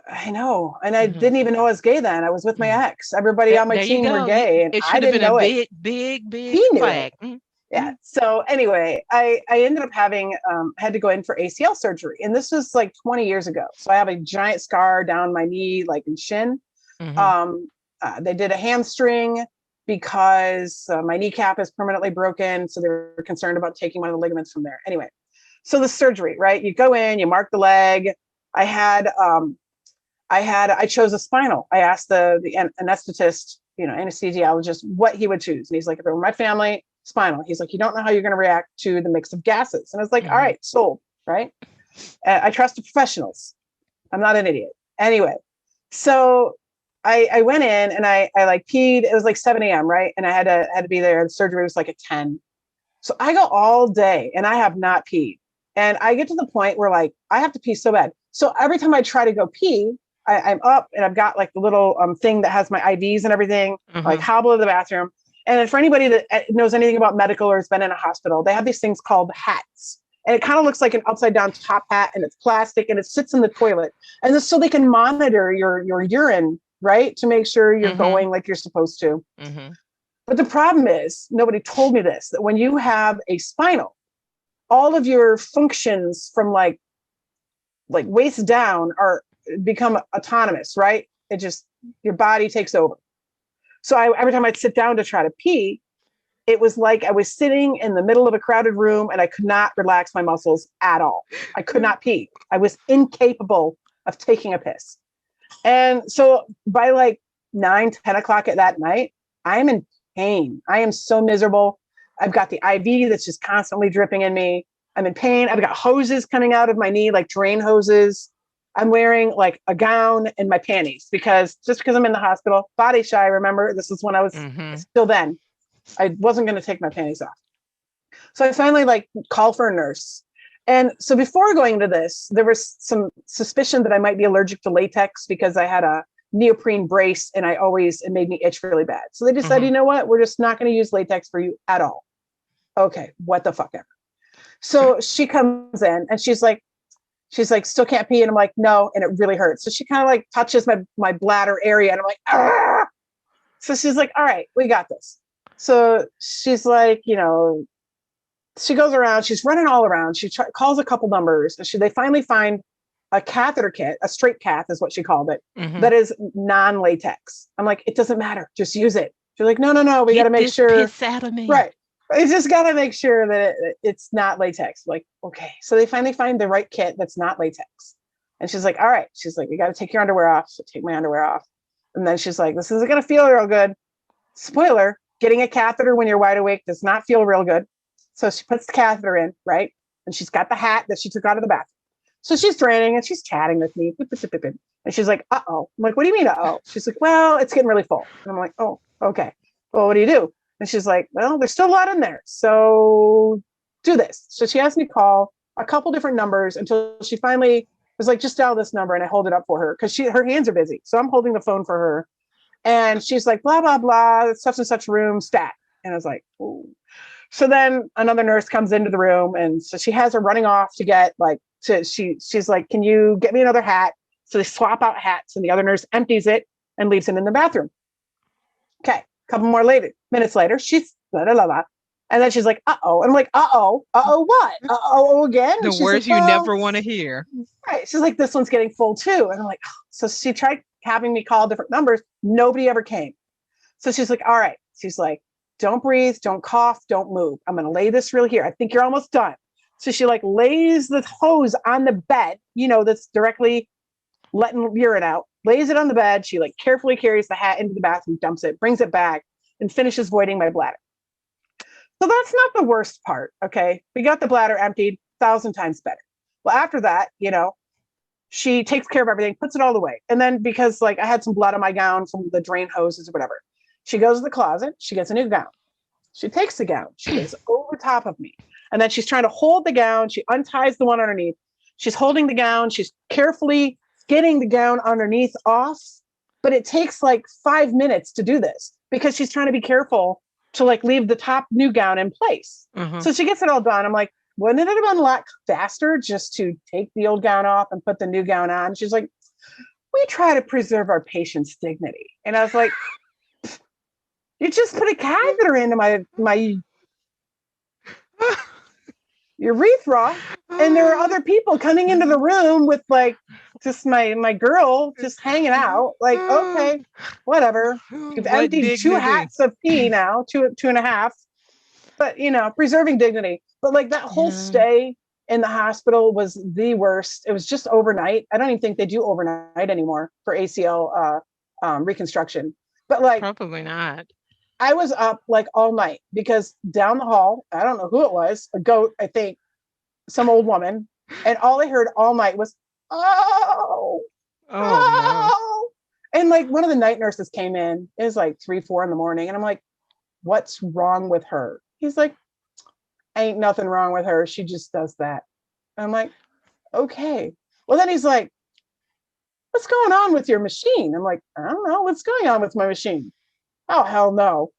I know. And I Hmm. didn't even know I was gay then. I was with my ex. Everybody on my There you team were go. gay and It I should have didn't been a know it. big, big, big He knew it. flag. Mm, Yeah. mm. So anyway, I ended up having had to go in for ACL surgery, and this was like 20 years ago. So I have a giant scar down my knee, like in shin. Mhm. They did a hamstring because my kneecap is permanently broken, so they were concerned about taking one of the ligaments from there. Anyway, so the surgery, right? You go in, you mark the leg. I had I chose a spinal. I asked the anesthetist, anesthesiologist, what he would choose. And he's like, if it were my family, spinal. He's like, you don't know how you're going to react to the mix of gases. And I was like, all Mhm. right, sold, right? I trust the professionals. I'm not an idiot. Anyway, so I went in and I like peed. It was like 7 a.m., right? And I had to be there. The surgery was like at 10. So I go all day and I have not peed. And I get to the point where like I have to pee so bad. So every time I try to go pee, I'm up and I've got like the little thing that has my IVs and everything, like Mhm. hobble to the bathroom. And then for anybody that knows anything about medical or has been in a hospital, they have these things called hats. And it kind of looks like an upside down top hat and it's plastic and it sits in the toilet. And this, so they can monitor your urine, right? To make sure you're Mhm. going like you're supposed to. Mhm. But the problem is, nobody told me this, that when you have a spinal, all of your functions from like waist down are become autonomous, right? It just your body takes over. So every time I'd sit down to try to pee, It was like I was sitting in the middle of a crowded room and I could not relax my muscles at all. I could not pee. I was incapable of taking a piss. And so by like 9, 10 o'clock at that night, I'm in pain. I am so miserable. I've got the IV that's just constantly dripping in me. I'm in pain. I've got hoses coming out of my knee, like drain hoses. I'm wearing like a gown and my panties because I'm in the hospital, body shy. Remember, this is when I was Mm-hmm. still then. I wasn't going to take my panties off. So I finally like call for a nurse. And so before going to this, there was some suspicion that I might be allergic to latex because I had a neoprene brace and it made me itch really bad. So they decided, Mm-hmm. you know what? We're just not going to use latex for you at all. Okay, what the fuck ever. So she comes in and she's like, still can't pee. And I'm like, no. And it really hurts. So she kind of like touches my bladder area. And I'm like, ah. So she's like, all right, we got this. So she's like, she goes around, she's running all around. She calls a couple numbers. And they finally find a catheter kit, a straight cath is what she called it, Mm-hmm. that is non-latex. I'm like, it doesn't matter. Just use it. She's like, no, we got to Get make this sure. piss out of me. Right. I just got to make sure that it's not latex. Like, okay. So they finally find the right kit that's not latex. And she's like, all right. She's like, you got to take your underwear off. So take my underwear off. And then she's like, this isn't going to feel real good. Spoiler, getting a catheter when you're wide awake does not feel real good. So she puts the catheter in, right? And she's got the hat that she took out of the bathroom. So she's draining and she's chatting with me. And she's like, uh-oh. I'm like, what do you mean, uh-oh? She's like, well, it's getting really full. And I'm like, oh, okay. Well, what do you do? And she's like, well, there's still a lot in there. So do this. So she has me call a couple different numbers until she finally was like, just dial this number. And I hold it up for her because her hands are busy. So I'm holding the phone for her. And she's like, blah, blah, blah, such and such room, stat. And I was like, ooh. So then another nurse comes into the room. And so she has her running off to get like, she's like, can you get me another hat? So they swap out hats and the other nurse empties it and leaves it in the bathroom. Okay. A couple more minutes later, she's blah, blah, blah, blah. And then she's like, uh-oh. And I'm like, uh-oh what? Uh-oh again? The And she's like, words you well, never want to hear. right. She's like, this one's getting full too. And I'm like, oh. So she tried having me call different numbers. Nobody ever came. So she's like, all right. She's like, don't breathe, don't cough, don't move. I'm going to lay this real here. I think you're almost done. So she like lays the hose on the bed, that's directly letting urine out, lays it on the bed. She like carefully carries the hat into the bathroom, dumps it, brings it back, and finishes voiding my bladder. So that's not the worst part. Okay. We got the bladder emptied 1,000 times better. Well, after that, she takes care of everything, puts it all away. And then because like I had some blood on my gown from the drain hoses or whatever, she goes to the closet, she gets a new gown. She takes the gown, she lays it over top of me. And then she's trying to hold the gown. She unties the one underneath. She's holding the gown. She's carefully getting the gown underneath off. But it takes like 5 minutes to do this because she's trying to be careful to like leave the top new gown in place. Mm-hmm. So she gets it all done. I'm like, wouldn't it have been a lot faster just to take the old gown off and put the new gown on? She's like, we try to preserve our patient's dignity. And I was like, you just put a catheter into my urethra, and there are other people coming into the room with like just my girl just hanging out. Like, okay, whatever. You've emptied dignity? 2 hats of pee now, two and a half. But preserving dignity. But like that whole stay in the hospital was the worst. It was just overnight. I don't even think they do overnight anymore for ACL reconstruction. But like, probably not. I was up like all night because down the hall, I don't know who it was, a goat, I think, some old woman. And all I heard all night was, oh, no. And like one of the night nurses came in. It was like 3, 4 in the morning. And I'm like, what's wrong with her? He's like, ain't nothing wrong with her. She just does that. And I'm like, okay. Well, then he's like, what's going on with your machine? I'm like, I don't know. What's going on with my machine? Oh, hell no.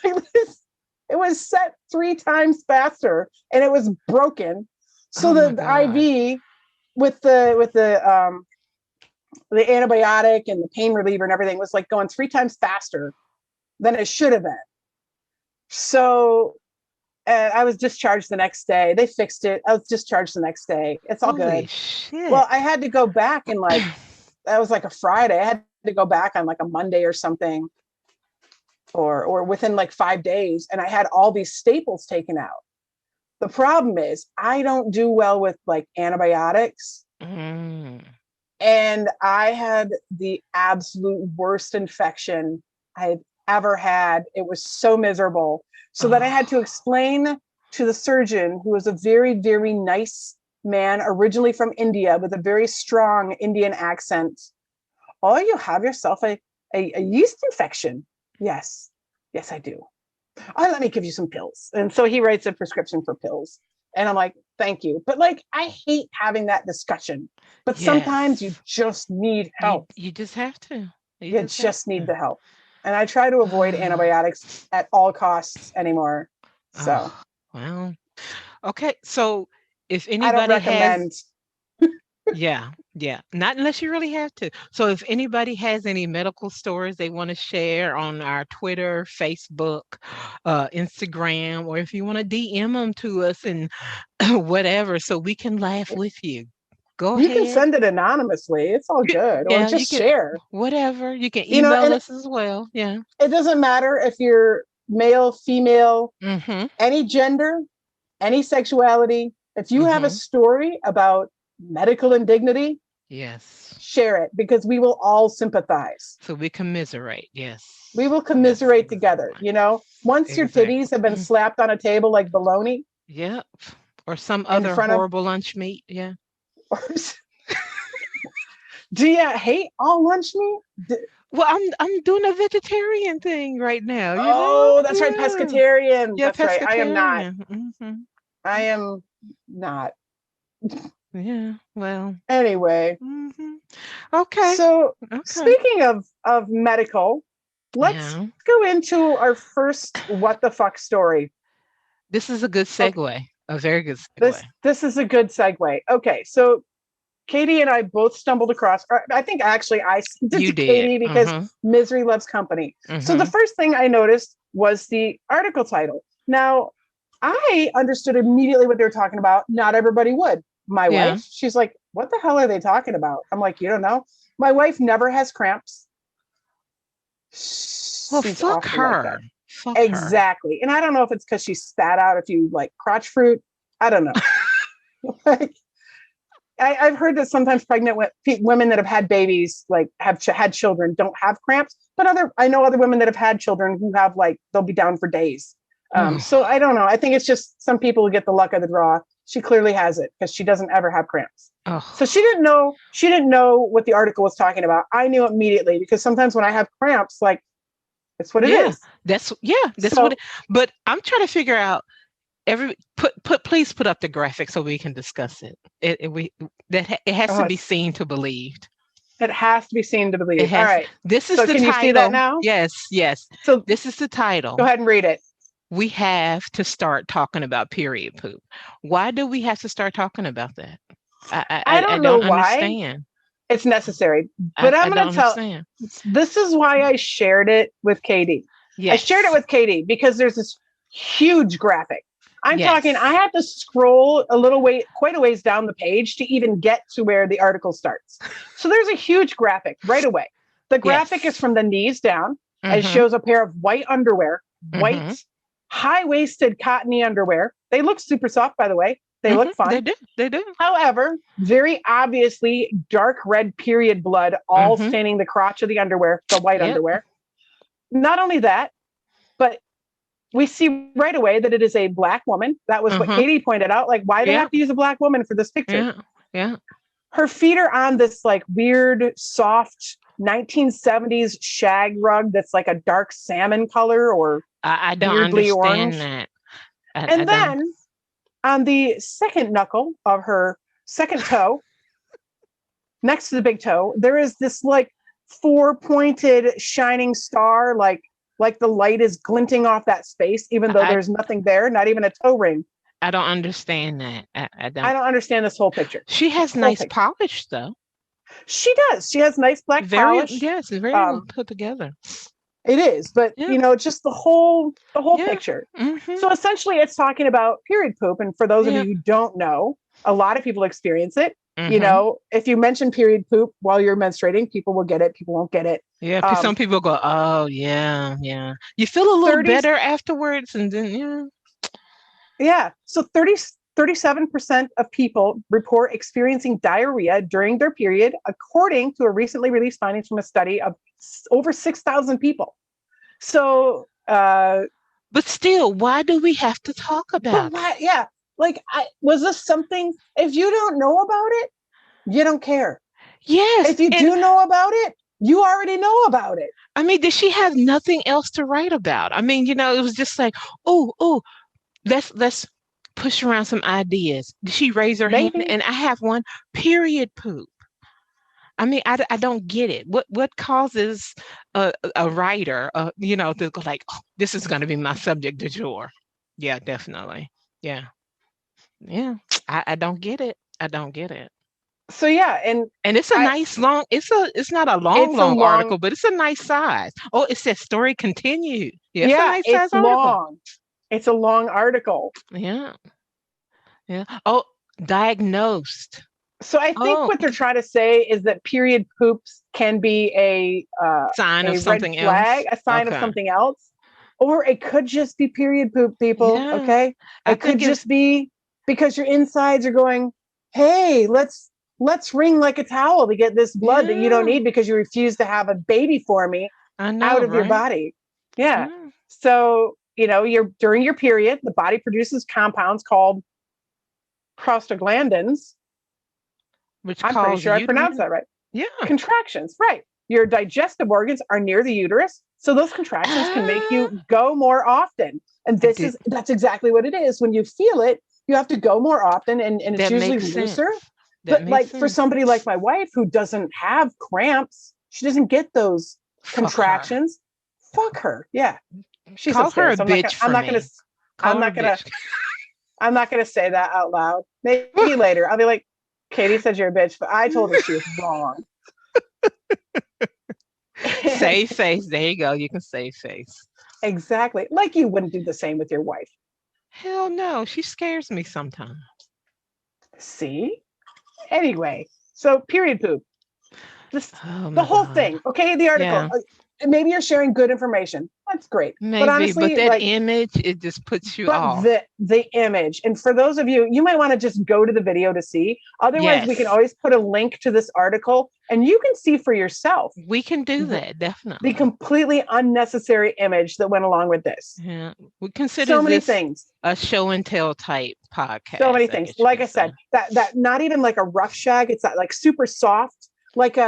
It was set 3 times faster and it was broken. So the IV with the antibiotic and the pain reliever and everything was like going 3 times faster than it should have been. So I was discharged the next day. They fixed it. I was discharged the next day. It's all good. Shit. Well, I had to go back and like, that was like a Friday. I had to go back on like a Monday or something. or within like 5 days, and I had all these staples taken out. The problem is I don't do well with like antibiotics. Mm. And I had the absolute worst infection I've ever had. It was so miserable. So that I had to Oh. explain to the surgeon, who was a very, very nice man, originally from India with a very strong Indian accent. Oh, you have yourself a yeast infection. Yes. Yes, I do. Oh, let me give you some pills. And so he writes a prescription for pills. And I'm like, thank you. But like, I hate having that discussion. But sometimes you Yes. just need You help. you just have to. You You just have just need to. the help. And I try to avoid antibiotics at all costs anymore. So Oh, well. Okay. So if I don't anybody has, recommend. yeah, yeah, not unless you really have to. So if anybody has any medical stories they want to share on our Twitter, Facebook, Instagram, or if you want to DM them to us and whatever, so we can laugh with you, go You can ahead. send it anonymously. It's all good. Or Yeah, you just can, share. whatever. You can email And us as well. Yeah. it doesn't matter if you're male, female, Mm-hmm. any gender, any sexuality. If you have a Mm-hmm. story about medical indignity, Yes. share it, because we will all sympathize. So we commiserate. We Yes. will That's commiserate together. exactly. You know, once your titties Exactly. have been slapped on a table like bologna Yep. Or some in other front of, horrible lunch meat. Yeah. do you hate all lunch meat? Well, I'm doing a vegetarian thing right now, you know? Oh, that's right, Yeah. pescatarian. Yeah, That's right. I am not. pescatarian. I am not. Yeah. Well. Anyway, hmm Okay. so Okay. speaking of medical, let's Yeah. go into our first what the fuck story. This is a good Okay, segue. A very good segue. this is a good segue. Okay, so Katie and I both stumbled across, or I think actually I sent it You to did. Katie because Uh-huh. misery loves company. So the Mm-hmm. first thing I noticed was the article title. Now, I understood immediately what they were talking about. Not everybody would. My Yeah. wife, she's like, what the hell are they talking about? I'm like, you don't know. My wife never has cramps. Well, She's fuck often like that. her. Fuck her. Exactly. And I don't know if it's because she spat out a few like crotch fruit. I don't know. Like, I've heard that sometimes pregnant women that have had babies, like have had children, don't have cramps. But I know other women that have had children who have like they'll be down for days. So I don't know. I think it's just some people who get the luck of the draw. She clearly has it because she doesn't ever have cramps. So Oh. she didn't know. She didn't know what the article was talking about. I knew immediately because sometimes when I have cramps, like it's what it Yeah. is. That's what So it, but I'm trying to figure out every please put up the graphic so we can discuss it. It has to be it's, seen to believed. it has to be seen to It believe. All has right. This is So the can you see that title. now? Yes, yes. So This is the go title. ahead and read it. We have to start talking about period poop. Why do we have to start talking about that? I I don't know don't why understand. it's necessary, but I I'm don't going to tell. understand. This is why I shared it with Katie. I shared it Yes. with Katie because there's this huge graphic. I'm talking, I Yes. had to scroll a little way, quite a ways down the page to even get to where the article starts. So there's a huge graphic right away. The graphic is Yes. from the knees down. It Mm-hmm. shows a pair of white underwear, white, Mm-hmm. high waisted cottony underwear. They look super soft, by the way. They Mm-hmm. look They fun. do. They do. However, very obviously dark red period blood all Mm-hmm. staining the crotch of the underwear, the white Yep. underwear. Not only that, but we see right away that it is a black woman. That was what Mm-hmm. Katie pointed out. Like, why do they have Yep. to use a black woman for this picture? Yeah. Yeah. Her feet are on this like weird, soft 1970s shag rug that's like a dark salmon color or I don't weirdly understand orange. that. I And don't. then on the second knuckle of her second toe, next to the big toe, there is this like four-pointed shining star, like the light is glinting off that space, even though I there's nothing there, not even a toe ring. I don't understand that. I I don't. don't understand this whole picture. She has Whole nice picture. polish though. She does. She has nice black Very polish. yes, very well Um, put together. it is, but Yeah. you know, just the whole Yeah. picture. Mm-hmm. So essentially, it's talking about period poop. And for those of you Yeah. who don't know, a lot of people experience it. Mm-hmm. If you mention period poop while you're menstruating, people will get it, people won't get it. Yeah, some um people go, oh yeah, yeah. You feel a little 30 better afterwards, and then yeah. Yeah. So 37% of people report experiencing diarrhea during their period, according to a recently released findings from a study of over 6,000 people. So, But still, why do we have to talk but about it? why? Yeah. Like, was this something, if you don't know about it, you don't care. Yes, If you and do know about it, you already know about it. I mean, did she have nothing else to write about? I mean, it was just like, oh, let's push around some ideas. Did she raise her hand? Maybe. And I have one. Period poop. I mean, I don't get it. What causes a writer, to go like, oh, this is going to be my subject du jour? Yeah, definitely. Yeah, yeah. I don't get it. I don't get it. So, yeah. And And it's a I, nice long. It's not a long it's a long long, article, but it's a nice size. Oh, it says story continued. Yeah, it's a yeah, nice size it's article. long. It's a long article. Yeah, yeah. Oh, diagnosed. So I think Oh, what they're trying to say is that period poops can be sign of a red something else. flag, a sign of Okay. something else, or it could just be period poop. People, Yeah, okay, I it could think it's. just be because your insides are going, hey, let's wring like a towel to get this blood that you don't Yeah, need because you refuse to have a baby for me I out know, of your right? body. Yeah. Yeah. So you're during your period, the body produces compounds called prostaglandins. Which I'm pretty calls sure I pronounced uterine. that right. Yeah. Contractions, right. Your digestive organs are near the uterus, so those contractions can make Ah, you go more often. And I did. that's exactly what it is. When you feel it, you have to go more often, and it's That usually makes looser. sense. That But makes like for sense. somebody like my wife who doesn't have cramps, she doesn't get those Fuck her. contractions. Fuck her. Yeah. She's Call her a upstairs. bitch for me. I'm Call her a not gonna, bitch. I'm not gonna say that out loud. Maybe later. I'll be like, Katie said you're a bitch, but I told her she was wrong. Save face. There you go. You can save face. Exactly. Like you wouldn't do the same with your wife. Hell no. She scares me sometimes. See? Anyway, so period poop. This Oh the my whole God. thing. Okay, the article. Yeah. Maybe you're sharing good information. That's great. But Maybe. But honestly, that like, image, it just puts you but off. the image, and for those of you, you might want to just go to the video to see. Otherwise, we can Yes. always put a link to this article and you can see for yourself We can do the, that. the Definitely. completely unnecessary image that went along with this. Yeah. We consider So many this things. a show and tell type So podcast, many I things. guess you Like can I say. said, that not even like a rough shag. It's that like super soft. Like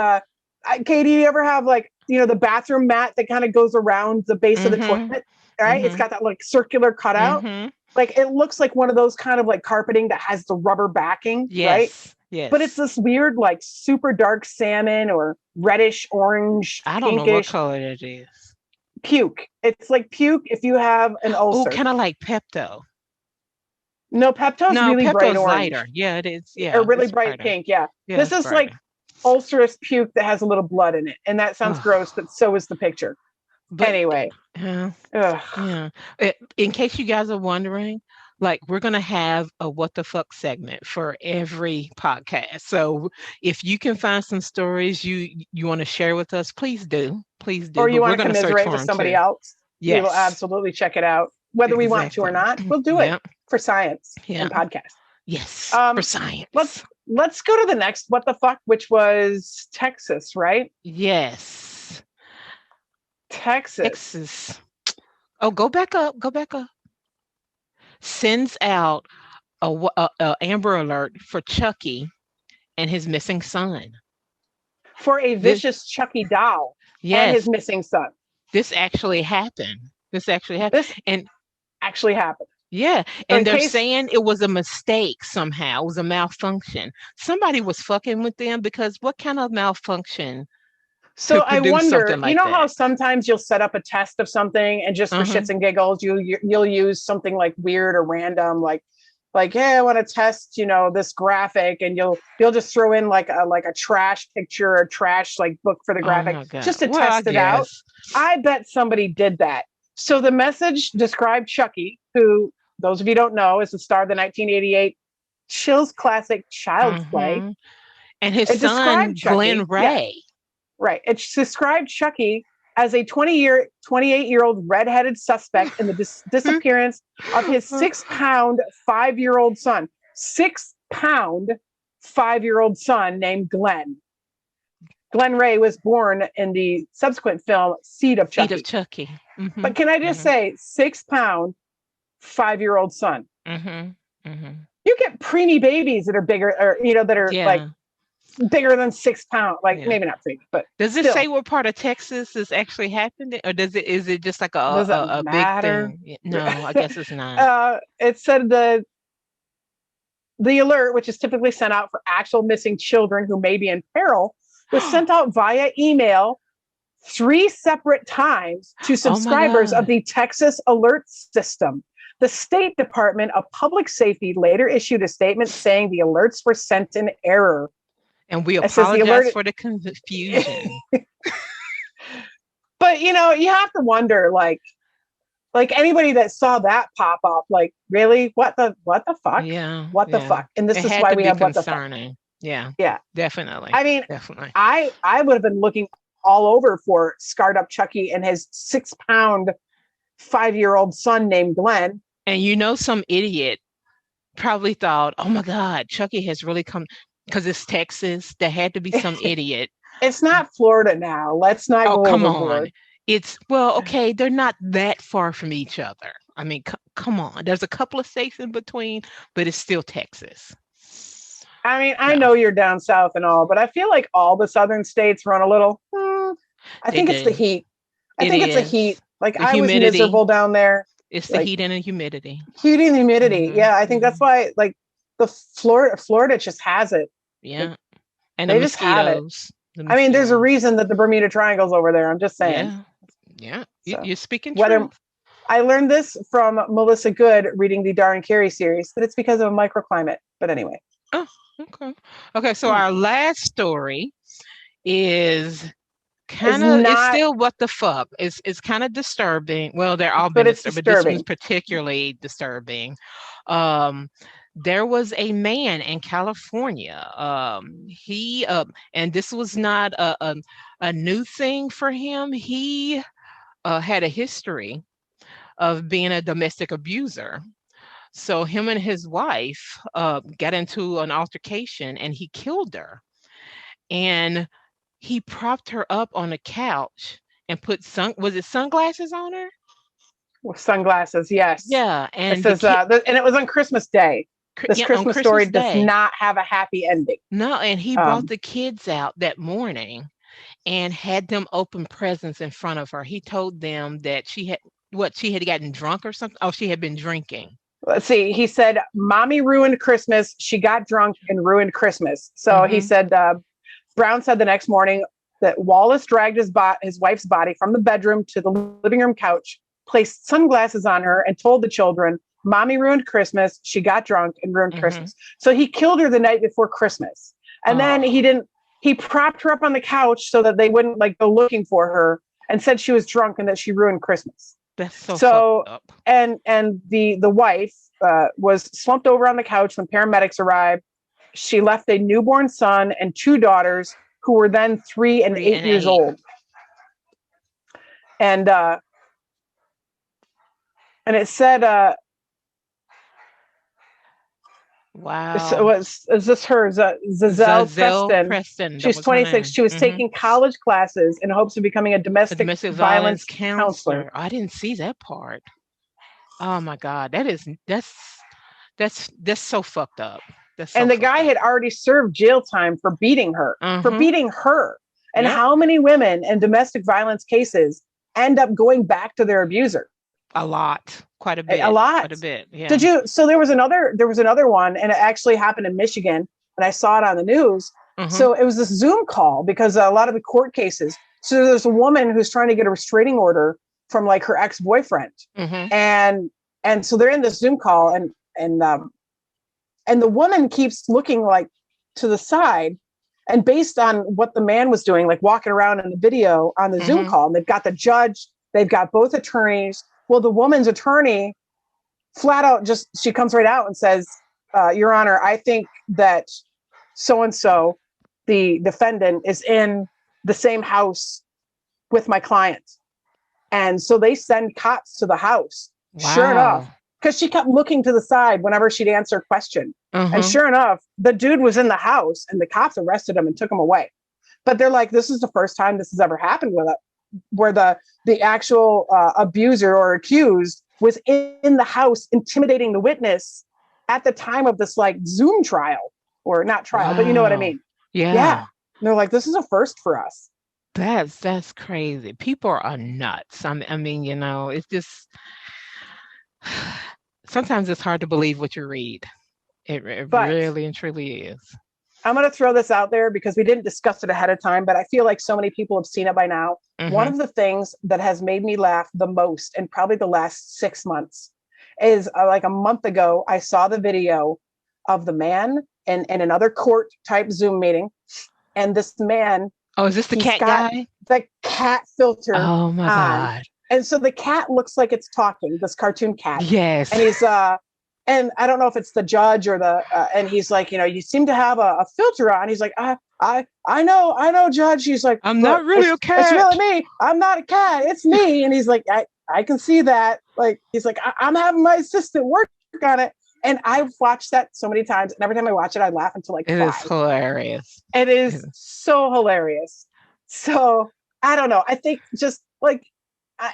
Katie, you ever have like the bathroom mat that kind of goes around the base of the Mm-hmm. toilet? All right, it's Mm-hmm. got that like circular cutout. Mm-hmm. Like it looks like one of those kind of like carpeting that has the rubber backing, right? Yes. But it's Yes. this weird like super dark salmon or reddish orange I don't know what pinkish color it is. puke. It's like puke if you have an Oh, ulcer. kind of like Pepto. No, Pepto's No, really bright Pepto's lighter. orange Yeah, it is. or Yeah, really it's bright brighter. pink. Yeah. Yeah, This it's is like brighter. ulcerous puke that has a little blood in it. And that sounds gross, Oh, but so is the picture. but Anyway. yeah, Ugh. yeah. In case you guys are wondering, like we're gonna have a what the fuck segment for every podcast. So if you can find some stories you want to share with us, please do. Please do. Or you But want we're to gonna search commiserate for with them somebody too. else, we will Yes, absolutely check it out. Whether we want to or exactly. not, we'll do it Yeah, for science yeah. and podcast. Yes, for Um, let's science. let's go to the next what the fuck, which was Texas, right? Yes. Texas. Texas. Oh, go back up. Go back up. Sends out a Amber Alert for Chucky and his missing son. For a This, vicious Chucky doll and his yes, missing son. this actually happened. This actually happened. This And actually happened. yeah, So and in they're case saying it was a mistake somehow. It was a malfunction. Somebody was fucking with them because what kind of malfunction So could I produce wonder, something you like know how that? sometimes you'll set up a test of something and just for Uh-huh. shits and giggles, you'll use something like weird or random, like hey, I want to test, this graphic, and you'll just throw in like a trash picture or trash like book for the Oh graphic my God. just to Well, I test it out. guess. I bet somebody did that. So the message described Chucky, who those of you don't know is the star of the 1988 Chills classic Child's Play. Uh-huh. And his It described son, Glenn Chucky. Yeah, Ray. right. It described Chucky as a 28-year-old redheaded suspect in the disappearance of his 6-pound, 5-year-old son. 6-pound, 5-year-old son named Glenn. Glenn Ray was born in the subsequent film Seed of Seed of Chucky. Chucky. But can I just say 6-pound, 5-year-old son? You get preemie babies that are bigger, or that are like bigger than 6 pounds. Like maybe not preemie, but does it still. say what part of Texas is actually happening, or is it just like Does a big matter? thing? No, I guess it's not. It said the alert, which is typically sent out for actual missing children who may be in peril, was sent out via email 3 separate times to subscribers of the Texas Alert System. The State Department of Public Safety later issued a statement saying the alerts were sent in error. And we apologize for the confusion. But you have to wonder, like anybody that saw that pop up, like, really, what the fuck? Yeah. What the fuck? And this is why we have what the fuck. Yeah. Yeah. Definitely. I mean, definitely. I would have been looking all over for scarred up Chucky and his 6-pound, 5-year-old son named Glenn. And some idiot probably thought, oh my God, Chucky has really come, because it's Texas. There had to be some idiot. It's not Florida now. Let's not go overboard. Okay, they're not that far from each other. I mean, come on. There's a couple of states in between, but it's still Texas. I mean, I know you're down south and all, but I feel like all the southern states run a little. I think it's the heat. I think it's the heat. Like, I was miserable down there. It's the heat and the humidity. Heat and humidity. Yeah, I think that's why, like, the Florida just has it. Yeah, like, and they just have it. I mean, there's a reason that the Bermuda Triangle's over there. I'm just saying. Yeah. So, you're speaking truth. I learned this from Melissa Good reading the Darren Carey series, that it's because of a microclimate. But anyway. Oh, okay. Okay, so our last story is it's still what the fuck. It's kind of disturbing. Well, they're all been disturbing, but this one's particularly disturbing. There was a man in California. He and this was not a new thing for him. He had a history of being a domestic abuser. So him and his wife got into an altercation, and he killed her. And he propped her up on a couch and put sunglasses on her? Sunglasses, yes. Yeah, and it was on Christmas Day. This Christmas story does not have a happy ending. No, and he brought the kids out that morning and had them open presents in front of her. He told them that she had gotten drunk or something. Oh, she had been drinking. Let's see. He said, "Mommy ruined Christmas. She got drunk and ruined Christmas." So he said, Brown said the next morning that Wallace dragged his wife's body from the bedroom to the living room couch, placed sunglasses on her, and told the children, "Mommy ruined Christmas. She got drunk and ruined Christmas." So he killed her the night before Christmas. And then he propped her up on the couch so that they wouldn't go looking for her, and said she was drunk and that she ruined Christmas. That's so fucked up. And the wife was slumped over on the couch when paramedics arrived. She left a newborn son and 2 daughters who were then 3 and 8 years old. And it said, wow. So is this her? Zazelle Preston. She's 26. She was taking college classes in hopes of becoming a domestic violence counselor. I didn't see that part. Oh my God. That's so fucked up. And the guy had already served jail time for beating her. And how many women in domestic violence cases end up going back to their abuser? A lot. Quite a bit. Quite a bit. Yeah. So there was another one, and it actually happened in Michigan, and I saw it on the news. So it was this Zoom call, because a lot of the court cases. So there's a woman who's trying to get a restraining order from her ex-boyfriend. And so they're in this Zoom call, and the woman keeps looking to the side, and based on what the man was doing, walking around in the video on the Zoom call, and they've got the judge, they've got both attorneys. Well, the woman's attorney flat out she comes right out and says, "Your Honor, I think that so-and-so the defendant is in the same house with my client. And so they send cops to the house. Sure enough, Wow. because she kept looking to the side whenever she'd answer a question. And Uh-huh. sure enough, the dude was in the house and the cops arrested him and took him away. But they're like, this is the first time this has ever happened with it, where the actual abuser or accused was in the house intimidating the witness at the time of this like Zoom trial, or not trial, but you know what I Wow. mean? Yeah. Yeah. And they're like, this is a first for us. That's crazy. People are nuts. I mean, it's just sometimes it's hard to believe what you read. It But really and truly is. I'm going to throw this out there because we didn't discuss it ahead of time, but I feel like so many people have seen it by now. One Hmm. of the things that has made me laugh the most in probably the last 6 months is like a month ago, I saw the video of the man in another court type Zoom meeting. And this man, Oh, is this the he's cat got guy? the cat filter Oh my on. God. And so the cat looks like it's talking, this cartoon cat. Yes. And he's and I don't know if it's the judge or the and he's like, you seem to have a filter on. He's like, I know, judge. He's like, I'm but not really a it's cat. really me. I'm not a cat. It's me. And he's like, I can see that. Like, he's like, I'm having my assistant work on it. And I've watched that so many times, and every time I watch it, I laugh until like It is cry. hilarious. It It is is. so hilarious. So I don't know. I think just like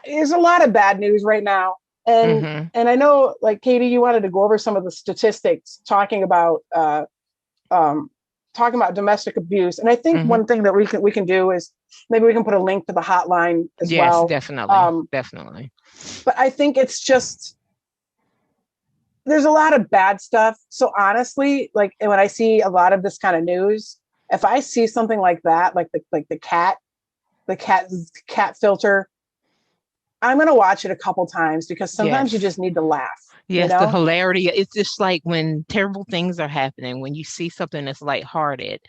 there's a lot of bad news right now, and Hmm. and I know like Katie, you wanted to go over some of the statistics um, talking about domestic abuse, and I think Hmm. one thing that we can do is maybe we can put a link to the hotline as Yes, well. definitely. Um, Definitely. but I think it's just there's a lot of bad stuff. So honestly, like when I see a lot of this kind of news, if I see something like that, like the cat filter, I'm gonna watch it a couple times because sometimes you Yes. just need to laugh, you Yes, the know? hilarity. It's just like when terrible things are happening, when you see something that's lighthearted,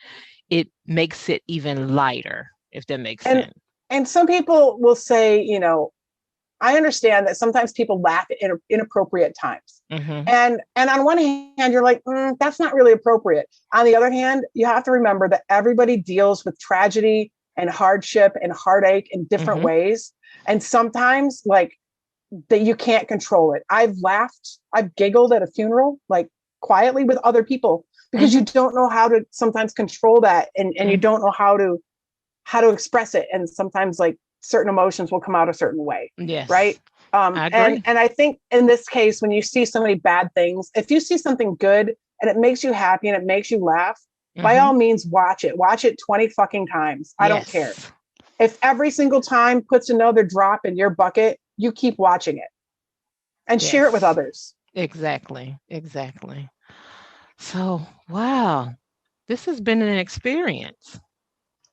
it makes it even lighter, if that makes And sense. and some people will say, I understand that sometimes people laugh at inappropriate times. Hmm. And on one hand, you're like, that's not really appropriate. On the other hand, you have to remember that everybody deals with tragedy and hardship and heartache in different Hmm. ways. And sometimes, like, that you can't control it. I've laughed, I've giggled at a funeral, like quietly with other people, because Hmm. you don't know how to sometimes control that, and you Hmm. don't know how to express it. And sometimes like certain emotions will come out a certain way, Yes, right? I And agree. and I think in this case, when you see so many bad things, if you see something good and it makes you happy and it makes you laugh, by Hmm. all means, watch it. Watch it 20 fucking times. I don't care. Yes, If every single time puts another drop in your bucket, you keep watching it and share it with yes, others. exactly, exactly. So, wow, this has been an experience.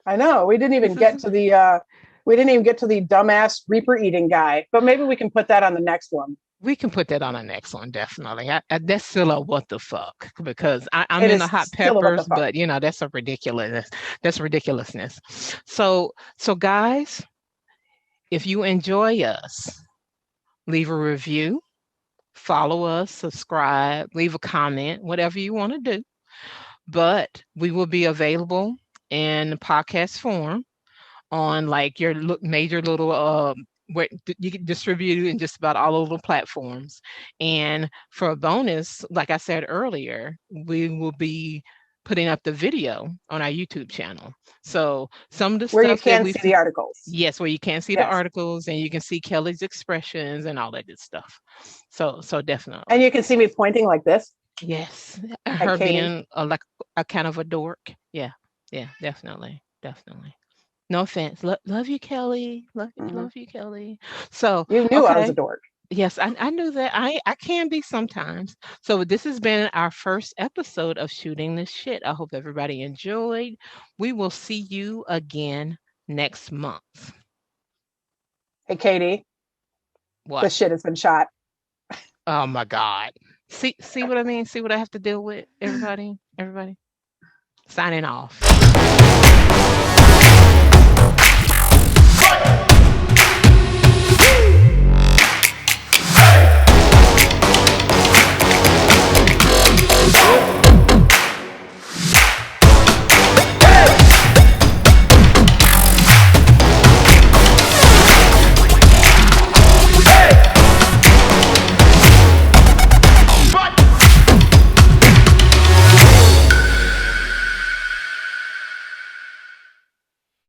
I know we didn't This even is get to the dumbass reaper eating guy, but maybe we can put that on the next one. We can put that on the next one, definitely. That's still a what the fuck because I'm It in the is hot still a what the peppers, fuck. but that's a ridiculous. That's ridiculousness. So guys, if you enjoy us, leave a review, follow us, subscribe, leave a comment, whatever you want to do. But we will be available in podcast form on like your major little where you can distribute it in just about all the little platforms. And for a bonus, like I said earlier, we will be putting up the video on our YouTube channel. So some of the Where you stuff that can we see the articles. yes, where you can see the Yes. articles and you can see Kelly's expressions and all that good stuff. So And definitely. you can see me pointing like this Yes. at Her Katie. being like a kind of a dork. Yeah. Yeah, definitely. Definitely. No offense. Love you, Kelly. Mhm. Love you, Kelly. So, You knew I was a okay. dork. Yes, I knew that. I can be sometimes. So this has been our first episode of Shooting the Shit. I hope everybody enjoyed. We will see you again next month. Hey, Katie, the What? shit has been shot. Oh my God. See what I mean? See what I have to deal with, everybody? Everybody. Signing off.